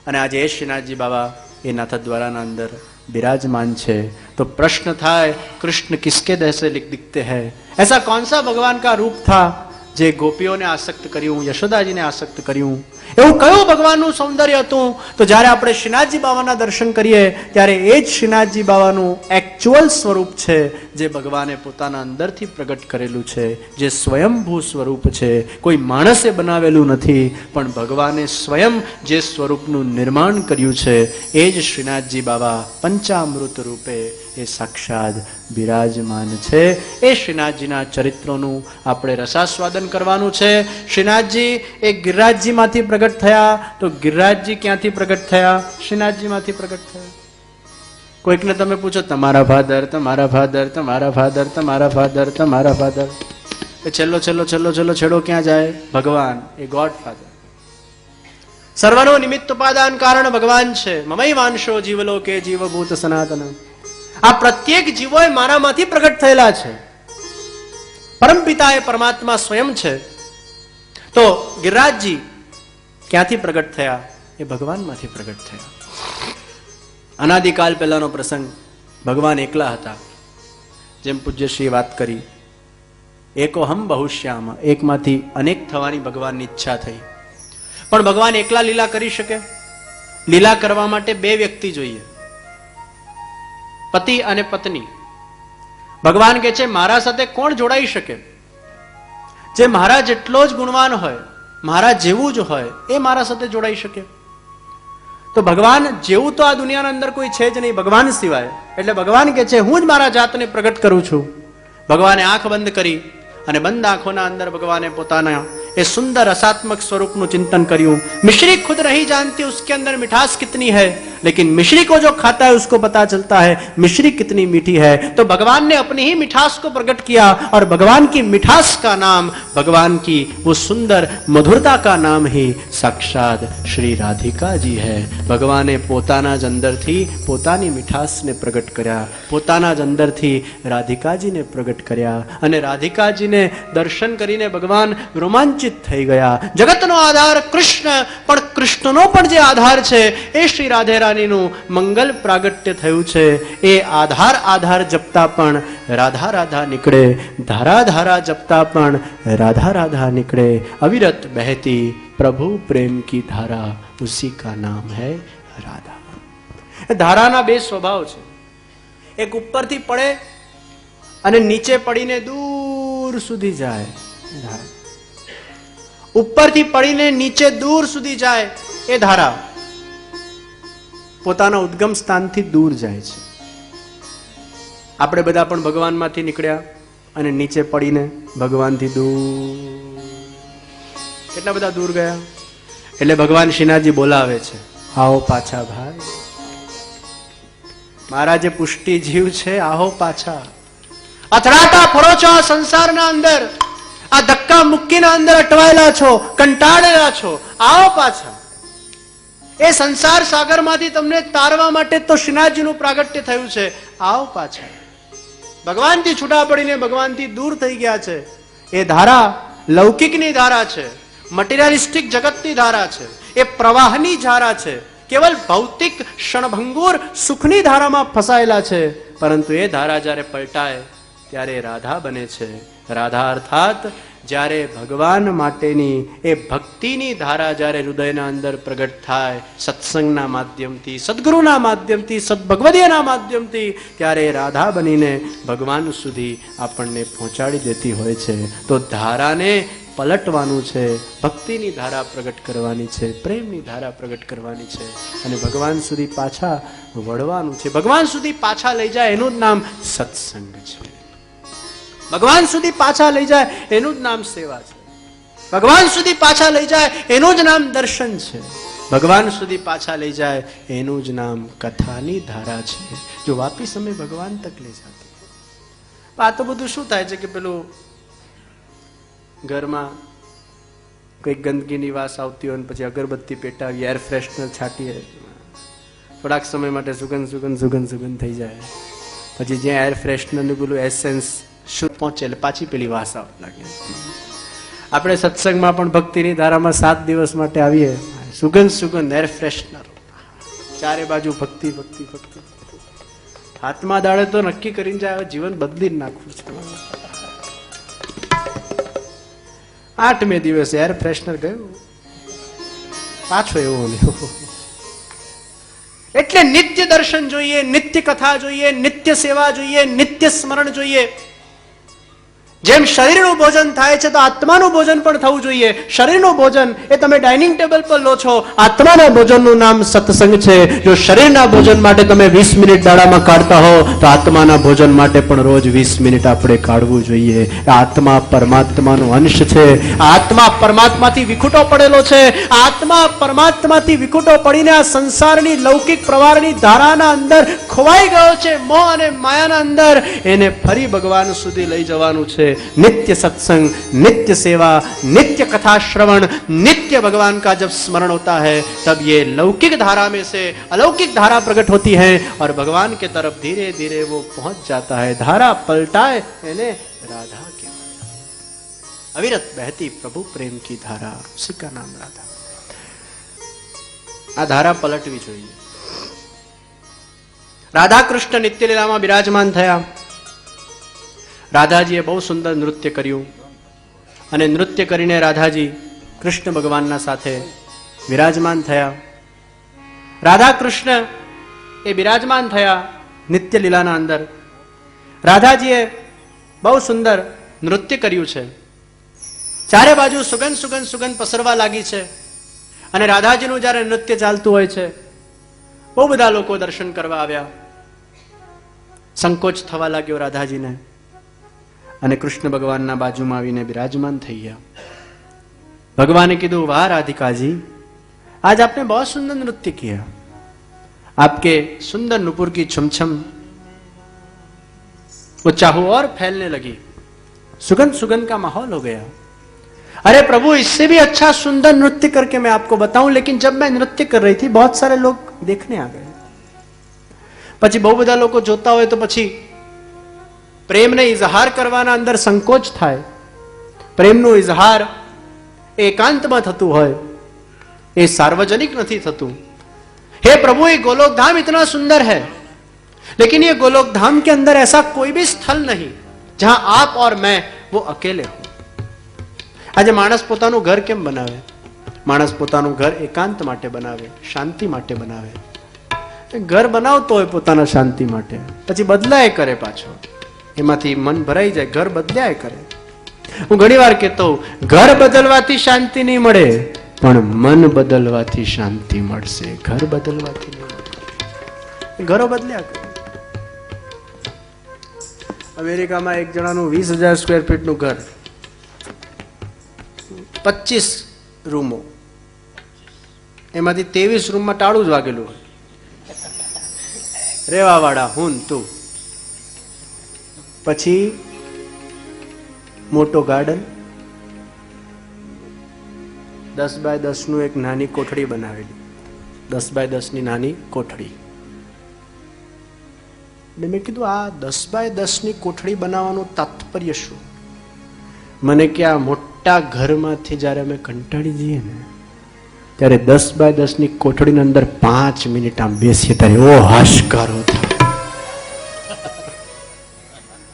અને આજે એ શ્રીનાથજી બાવા એ નાથદ્વારાના અંદર विराजमान છે. तो प्रश्न था कृष्ण किसके जैसे दिखते हैं? ऐसा कौन सा भगवान का रूप था જે ગોપીઓને આસક્ત કર્યું, યશોદાજીને આસક્ત કર્યું? એવું કયું ભગવાનનું સૌંદર્ય હતું? તો જ્યારે આપણે શ્રીનાથજી બાવાના દર્શન કરીએ ત્યારે એ જ શ્રીનાથજી બાવાનું એકચ્યુઅલ સ્વરૂપ છે જે ભગવાને પોતાના અંદરથી પ્રગટ કરેલું છે, જે સ્વયંભૂ સ્વરૂપ છે, કોઈ માણસે બનાવેલું નથી, પણ ભગવાને સ્વયં જે સ્વરૂપનું નિર્માણ કર્યું છે એ જ શ્રીનાથજી બાવા પંચામૃત રૂપે એ સાક્ષાત બિરાજમાન છે. એ શ્રીનાથજીના ચરિત્રોનું આપણે રસાસ્વાદન કરવાનું છે. શ્રીનાથજી એ ગિરિરાજજીમાંથી પ્રગટ થયા, તો ગિરિરાજજી ક્યાંથી પ્રગટ થયા? શ્રીનાથજીમાંથી પ્રગટ થયા. કોઈકને તમે પૂછો તમારા ફાધર, તમારા ફાધર, તમારા ફાધર, તમારા ફાધર, તમારા ફાધર, એ છેલ્લો છેલ્લો છેલ્લો છેલ્લો છેડો ક્યાં જાય? ભગવાન, એ ગોડ ફાધર. સર્વનો નિમિત્ત ઉપાદાન કારણ ભગવાન છે. મમૈ વાંશો જીવલોકે જીવભૂત સનાતન. આ પ્રત્યેક જીવો એ મારામાંથી પ્રગટ થયેલા છે. પરમપિતા એ પરમાત્મા સ્વયં છે. તો ગિરિરાજજી ક્યાંથી પ્રગટ થયા? એ ભગવાનમાંથી પ્રગટ થયા. અનાદિકાલ પહેલાનો પ્રસંગ, ભગવાન એકલા હતા. જેમ પૂજ્યશ્રીએ વાત કરી, એકો હમ બહુશ્યામ, એકમાંથી અનેક થવાની ભગવાનની ઈચ્છા થઈ. પણ ભગવાન એકલા લીલા કરી શકે? લીલા કરવા માટે બે વ્યક્તિ જોઈએ, પતિ અને પત્ની. ભગવાન કહે છે મારા સાથે કોણ જોડાઈ શકે? જે મારા જેટલો જ ગુણવાન હોય, મારા જેવું જ હોય, એ મારા સાથે જોડાઈ શકે. તો ભગવાન જેવું તો આ દુનિયાના અંદર કોઈ છે જ નહીં ભગવાન સિવાય. એટલે ભગવાન કહે છે હું જ મારા જાતને પ્રગટ કરું છું. ભગવાને આંખ બંધ કરી અને બંધ આંખોના અંદર ભગવાને પોતાના એ સુંદર રસાत्मक स्वरूपનું ચિંતન કર્યું. मिश्री खुद नहीं जानती उसके अंदर मिठास कितनी है, लेकिन मिश्री को जो खाता है उसको पता चलता है मिश्री कितनी मीठी है. तो भगवान ने अपनी ही मिठास को प्रकट किया और भगवान की मिठास का नाम, भगवान की वो सुंदर मधुरता का नाम ही साक्षात श्री राधिका जी है. ભગવાને પોતાના જ અંદરથી પોતાની મીઠાસને પ્રગટ કર્યા, પોતાના જ અંદરથી રાધિકાજીને પ્રગટ કર્યા અને રાધિકાજીને દર્શન કરીને ભગવાન રોમાંચિત થઈ ગયા. જગતનો આધાર કૃષ્ણ, પણ કૃષ્ણનો પણ જે આધાર છે એ શ્રી રાધે રાણીનું મંગલ પ્રાગટ્ય થયું છે. એ આધાર આધાર જપતા પણ રાધા રાધા નીકળે, ધારા ધારા જપતા પણ રાધા રાધા નીકળે. અવિરત બહેતી પ્રભુ પ્રેમ કી ધારા, ઉસી કા નામ હૈ રાધા. ધારાના બે સ્વભાવ છે. એક ઉપરથી પડે અને નીચે પડીને દૂર સુધી જાય. ઉપરથી પડીને નીચે દૂર સુધી જાય એ ધારા પોતાના ઉદ્ગમ સ્થાનથી દૂર જાય છે. આપણે બધા પણ ભગવાનમાંથી નીકળ્યા અને નીચે પડીને ભગવાનથી દૂર, કેટલા બધા દૂર ગયા. એટલે ભગવાન શ્રીનાથજી બોલાવે છે, આવો પાછા ભાઈ, મારા જે પુષ્ટિ જીવ છે, આવો પાછા. અથડાતા ફરો છો આ સંસારના અંદર, આ ધક્કા મુક્કીના અંદર અટવાયેલા છો, કંટાળેલા છો, આવો પાછા. એ સંસાર સાગરમાંથી તમને તારવા માટે તો શ્રીનાથજીનું પ્રાગટ્ય થયું છે, આવો પાછા. ભગવાનથી છૂટા પડીને ભગવાનથી દૂર થઈ ગયા છે. એ ધારા લૌકિકની ધારા છે, મટીરિયલિસ્ટિક જગતની ધારા છે, એ પ્રવાહની ધારા છે, કેવલ ભૌતિક ક્ષણભંગુર સુખની ધારામાં ફસાયેલા છે. પરંતુ એ ધારા જ્યારે પલટાય ત્યારે રાધા બને છે. રાધા અર્થાત જ્યારે ભગવાન માટેની એ ભક્તિની ધારા જ્યારે હૃદયના અંદર પ્રગટ થાય, સત્સંગના માધ્યમથી, સદગુરુના માધ્યમથી, સદભગવદીયના માધ્યમથી, ત્યારે રાધા બનીને ભગવાન સુધી આપણને પહોંચાડી દેતી હોય છે. તો ધારાને પલટવાનું છે, ભક્તિની ધારા પ્રગટ કરવાની છે, પ્રેમની ધારા પ્રગટ કરવાની છે અને ભગવાન સુધી પાછા વળવાનું છે. ભગવાન સુધી પાછા લઈ જાય એનું જ નામ સત્સંગ છે. ભગવાન સુધી પાછા લઈ જાય એનું જ નામ સેવા છે. ભગવાન સુધી પાછા લઈ જાય એનું જ નામ દર્શન છે. ભગવાન સુધી પાછા લઈ જાય એનું જ નામ કથાની ધારા છે. જો વાપી સમય ભગવાન તક લઈ જાતી. આ તો બધું શું થાય છે કે પેલું ઘરમાં કઈક ગંદકીની વાસ આવતી હોય, પછી અગરબત્તી પેટાવી, એર ફ્રેશનર છાંટીએ, થોડાક સમય માટે સુગંધ સુગંધ સુગંધ સુગંધ થઈ જાય, પછી જ્યાં એર ફ્રેશનરનું પેલું એસેન્સ શું પહોંચે એટલે પાછી પેલી વાસ આવવા લાગે. આપણે સત્સંગમાં પણ ભક્તિની ધારામાં 7 દિવસ માટે આવીએ, સુગંધ સુગંધ એર ફ્રેશનર, ચારે બાજુ ભક્તિ ભક્તિ ભક્તિ. હાથમાં દાડે તો નક્કી કરીને જાય જીવન બદલી નાખવું છે. 8મે દિવસે એર ફ્રેશનર ગયું, પાછો એવો ને એવો. એટલે નિત્ય દર્શન જોઈએ, નિત્ય કથા જોઈએ, નિત્ય સેવા જોઈએ, નિત્ય સ્મરણ જોઈએ. જેમ શરીરનું ભોજન થાય છે તો આત્માનું ભોજન પણ થવું જોઈએ. શરીરનું ભોજન એ તમે ડાઇનિંગ ટેબલ પર લો છો, આત્માના ભોજનનું નામ સત્સંગ છે. જો શરીરના ભોજન માટે તમે 20 મિનિટ દાડામાં કાઢતા હો તો આત્માના ભોજન માટે પણ રોજ 20 મિનિટ આપણે કાઢવું જોઈએ. આત્મા પરમાત્માનો અંશ છે. આત્મા પરમાત્માથી વિખૂટો પડેલો છે. આત્મા પરમાત્માથી વિખૂટો પડીને આ સંસારની લૌકિક પ્રવાહની ધારાના અંદર ખોવાઈ ગયો છે, મોહ અને માયાના અંદર. એને ફરી ભગવાન સુધી લઈ જવાનું છે. नित्य सत्संग, नित्य सेवा, नित्य कथा श्रवण, नित्य भगवान का जब स्मरण होता है तब ये लौकिक धारा में से अलौकिक धारा प्रकट होती है और भगवान के तरफ धीरे धीरे वो पहुंच जाता है. धारा पलटाए यानी राधा के अविरत बहती प्रभु प्रेम की धारा, उसी का नाम राधा. આ ધારા પલટવી જોઈએ. રાધા કૃષ્ણ નિત્ય લીલામાં બિરાજમાન થયા. રાધાજીએ બહુ સુંદર નૃત્ય કર્યું અને નૃત્ય કરીને રાધાજી કૃષ્ણ ભગવાનના સાથે વિરાજમાન થયા. રાધા કૃષ્ણ એ બિરાજમાન થયા નિત્ય લીલાના અંદર. રાધાજીએ બહુ સુંદર નૃત્ય કર્યું છે. ચારે બાજુ સુગંધ સુગંધ સુગંધ પસરવા લાગી છે અને રાધાજીનું જ્યારે નૃત્ય ચાલતું હોય છે બહુ બધા લોકો દર્શન કરવા આવ્યા. સંકોચ થવા લાગ્યો રાધાજીને અને કૃષ્ણ ભગવાનના બાજુમાં આવીને બિરાજમાન થઈ ગયા. ભગવાને કીધું, વાહ राधिका जी, आज आपने बहुत सुंदर नृत्य किया. आपके सुंदर नुपुर की छमछम वो चाहू और फैलने लगी. सुगंध सुगंध का माहौल हो गया. अरे प्रभु, इससे भी अच्छा सुंदर नृत्य करके मैं आपको बताऊं, लेकिन जब मैं नृत्य कर रही थी बहुत सारे लोग देखने आ गए. પછી બહુ બધા લોકો જોતા હોય તો પછી પ્રેમને ઇઝહાર કરવાના અંદર સંકોચ થાય. પ્રેમનું ઇઝહાર એકાંતમાં થતું હોય, એ સાર્વજનિક નથી થતું. हे प्रभु, ये गोलोक धाम इतना सुंदर है, लेकिन ये गोलोक धाम के अंदर ऐसा कोई भी स्थल नहीं जहां आप और मैं वो अकेले हो. આજે માણસ પોતાનું ઘર કેમ બનાવે? માણસ પોતાનું ઘર એકાંત માટે બનાવે, શાંતિ માટે બનાવે. ઘર બનાવતો હોય પોતાના શાંતિ માટે, પછી બદલાય કરે પાછો, એમાંથી મન ભરાઈ જાય, ઘર બદલાય કરે. હું ઘણી વાર કહેતો, ઘર બદલવાથી શાંતિ નહીં મળે, પણ મન બદલવાથી શાંતિ મળશે. ઘર બદલવાથી નહીં મળે. ઘરો બદલ્યા કરે. અમેરિકામાં એક જણાનું 20,000 સ્ક્વેર ફીટનું ઘર, 25 રૂમો, એમાંથી 23 રૂમમાં તાળું જ વાગેલું હોય. રેવા વાળા હું તું. પછી મોટો ગાર્ડન, 10 બાય 10 નું એક નાની કોઠડી બનાવેલી, 10 બાય 10 ની નાની કોઠડી. એટલે મેં કીધું, આ 10 બાય 10 ની કોઠડી બનાવવાનું તાત્પર્ય શું? મને કે આ મોટા ઘરમાંથી જયારે અમે કંટાળી જઈએ ને ત્યારે 10 બાય 10 ની કોઠડીની અંદર 5 મિનિટ આમ બેસીએ ત્યારે એવો હાશકારો થાય.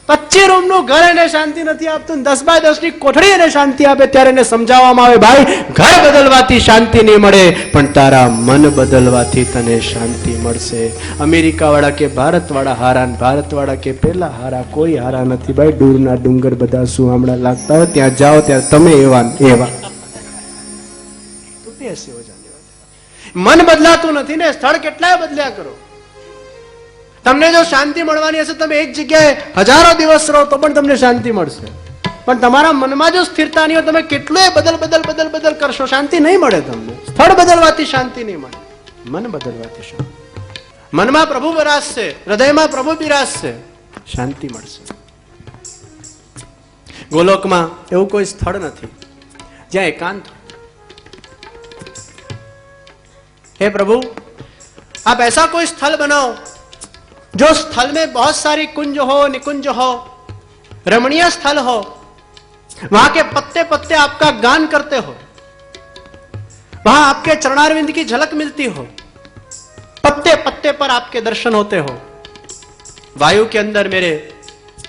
25 રૂમનું ઘર એને શાંતિ નથી આપતું, 10 બાય 10 ની કોઠડી એને શાંતિ આપે. ત્યારે એને સમજાવવામાં આવે, ભાઈ, ઘર બદલવાથી શાંતિ નહીં મળે, પણ તારા મન બદલવાથી તને શાંતિ મળશે. અમેરિકા વાળા કે ભારત વાળા હારા, ભારત વાળા કે પેલા હારા, કોઈ હારા નથી ભાઈ. દૂરના ડુંગર બધા સુહામણા લાગતા હોય, ત્યાં જાઓ ત્યારે તમે એવા એવા. મન બદલાતું નથી ને, સ્થળ કેટલાય બદલ્યા કરો. તમને જો શાંતિ મળવાની હશે, તમે એક જગ્યાએ હજારો દિવસ રહો તો પણ તમને શાંતિ મળશે. પણ તમારા મનમાં જો સ્થિરતા નહીં હોય, તમે કેટલું બદલ કરશો, શાંતિ નહીં મળે તમને. સ્થળ બદલવાથી શાંતિ નહીં મળે, મન બદલવાથી શાંતિ. મનમાં પ્રભુ બિરાજશે, હૃદયમાં પ્રભુ બિરાજશે, શાંતિ મળશે. ગોલોકમાં એવું કોઈ સ્થળ નથી જ્યાં એકાંત. हे प्रभु, आप ऐसा कोई स्थल बनाओ जो स्थल में बहुत सारी कुंज हो, निकुंज हो, रमणीय स्थल हो, वहां के पत्ते पत्ते आपका गान करते हो, वहां आपके चरणारविंद की झलक मिलती हो, पत्ते पत्ते पर आपके दर्शन होते हो, वायु के अंदर मेरे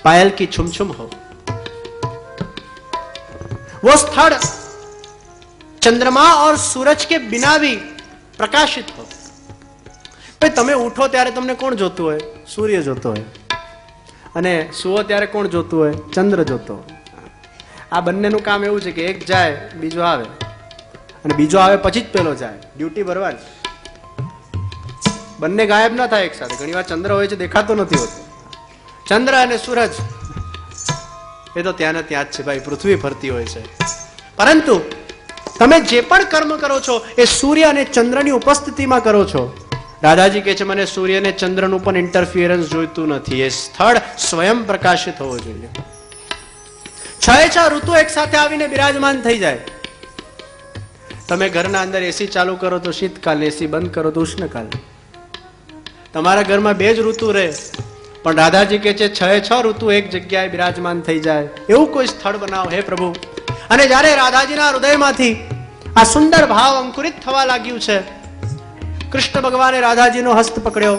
पायल की छुमछुम हो. वो स्थल चंद्रमा और सूरज के बिना भी પ્રકાશિત હો. ભાઈ તમે ઉઠો ત્યારે તમને કોણ જોતું હોય? સૂર્ય જોતો હોય. અને સુવો ત્યારે કોણ જોતું હોય? ચંદ્ર જોતો હોય. આ બંનેનું કામ એવું છે કે એક જાય બીજો આવે, અને બીજો આવે પછી જ પેલો જાય. ડ્યુટી ભરવાની. બંને ગાયબ ના થાય એક સાથે. ઘણી વાર ચંદ્ર હોય છે, દેખાતો નથી હોતો. ચંદ્ર અને સૂરજ એ તો ત્યાં ને ત્યાં જ છે ભાઈ, પૃથ્વી ફરતી હોય છે. પરંતુ તમે જે પણ કર્મ કરો છો એ સૂર્ય અને ચંદ્રની ઉપસ્થિતિમાં કરો છો. રાધાજી કહે છે મને સૂર્ય અને ચંદ્રનું પણ ઇન્ટરફિયરન્સ જોઈતું નથી. એ સ્થળ સ્વયં પ્રકાશિત હોવો જોઈએ. 6 ઋતુ એક સાથે આવીને બિરાજમાન થઈ જાય. તમે ઘરના અંદર એસી ચાલુ કરો તો શીતકાલ, એસી બંધ કરો તો ઉષ્ણકાલ. તમારા ઘરમાં 2 જ ઋતુ રહે, પણ રાધાજી કહે છે 6 ઋતુ એક જગ્યાએ બિરાજમાન થઈ જાય એવું કોઈ સ્થળ બનાવો હે પ્રભુ. અને જ્યારે રાધાજીના હૃદયમાંથી આ સુંદર ભાવ અંકુરિત થવા લાગ્યું છે, કૃષ્ણ ભગવાને રાધાજીનો હસ્ત પકડ્યો,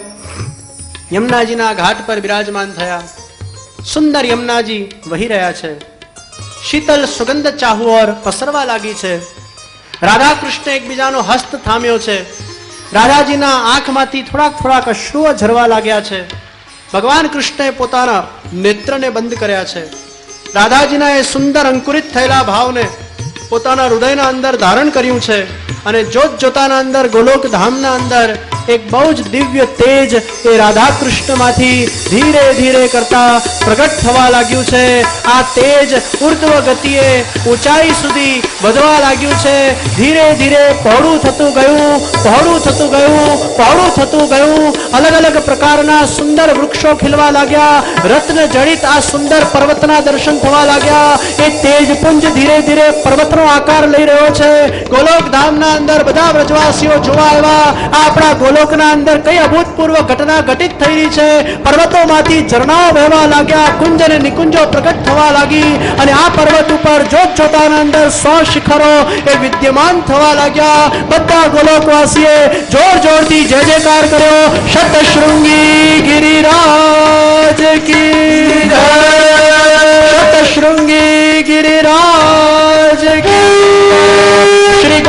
યમુનાજીના ઘાટ પર બિરાજમાન થયા. સુંદર યમુનાજી વહી રહ્યા છે, શીતલ સુગંધ ચાહુઓર પસરવા લાગી છે. રાધા કૃષ્ણ એકબીજાનો હસ્ત થામ્યો છે. રાધાજીના આંખમાંથી થોડાક અશ્રુઓ ઝરવા લાગ્યા છે. ભગવાન કૃષ્ણએ પોતાના નેત્રને બંધ કર્યા છે. રાધાજીના એ સુંદર અંકુરિત થયેલા ભાવને પોતાના હૃદયના અંદર ધારણ કર્યું છે. અને જોત જોતાના અંદર ગોલોક ધામના અંદર એક બહુ જ દિવ્ય તેજ એ રાધા કૃષ્ણમાંથી ધીરે ધીરે કરતા પ્રગટ થવા લાગ્યું છે. આ તેજ ઉર્ધ્વ ગતિએ ઊંચાઈ સુધી વધવા લાગ્યું છે. ધીરે ધીરે પહોળું થતું ગયું. અલગ અલગ પ્રકારના સુંદર વૃક્ષો ખીલવા લાગ્યા. રત્ન જડિત આ સુંદર પર્વતના દર્શન થવા લાગ્યા. એ તેજ પુંજ ધીરે ધીરે પર્વતનો આકાર લઈ રહ્યો છે. ગોલોક ધામના અંદર બધા વ્રજવાસીઓ જોવા આવ્યા. આપણા ગોલોકના અંદર કઈ અભૂતપૂર્વ ઘટના ઘટિત થઈ રહી છે. પર્વતોમાંથી ઝરણાઓ વહેવા લાગ્યા, કુંજ અને નિકુંજો પ્રગટ થવા લાગી. અને આ પર્વત ઉપર જોત જોતાના અંદર 100 શિખરો એ વિદ્યમાન થવા લાગ્યા. બધા ગોલોકવાસીએ જોર જોરથી જય જયકાર કર્યો. શતશૃંગી ગિરિરાજ કી જય, શતશૃંગી ગિરિરાજ કી શ્રી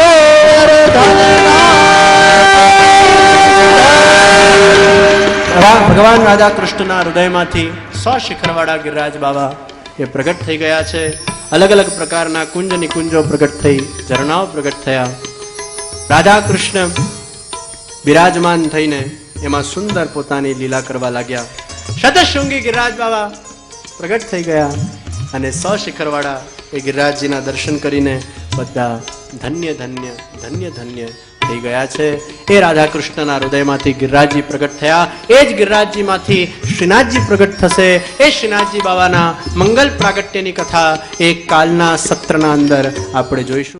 ભગવાન રાધા કૃષ્ણના હૃદયમાંથી 100 શિખરવાળા ગિરિરાજ બાબા એ પ્રગટ થઈ ગયા છે. અલગ અલગ પ્રકારના કુંજ નિકુંજો પ્રગટ થઈ, ઝરણાઓ પ્રગટ થયા. રાધા કૃષ્ણ બિરાજમાન થઈને એમાં સુંદર પોતાની લીલા કરવા લાગ્યા. શતશૃંગી ગિરિરાજ બાબા પ્રગટ થઈ ગયા અને 100 શિખરવાળા એ ગિરિરાજજીના દર્શન કરીને બધા ધન્ય ધન્ય ધન્ય ધન્ય થઈ ગયા છે. એ રાધા કૃષ્ણના હૃદયમાંથી ગિરિરાજજી પ્રગટ થયા. એ જ ગિરિરાજજીમાંથી શ્રીનાથજી પ્રગટ થશે. એ શ્રીનાથજી બાબાના મંગલ પ્રાગટ્યની કથા એક કાલના સત્રના અંદર આપણે જોઈશું.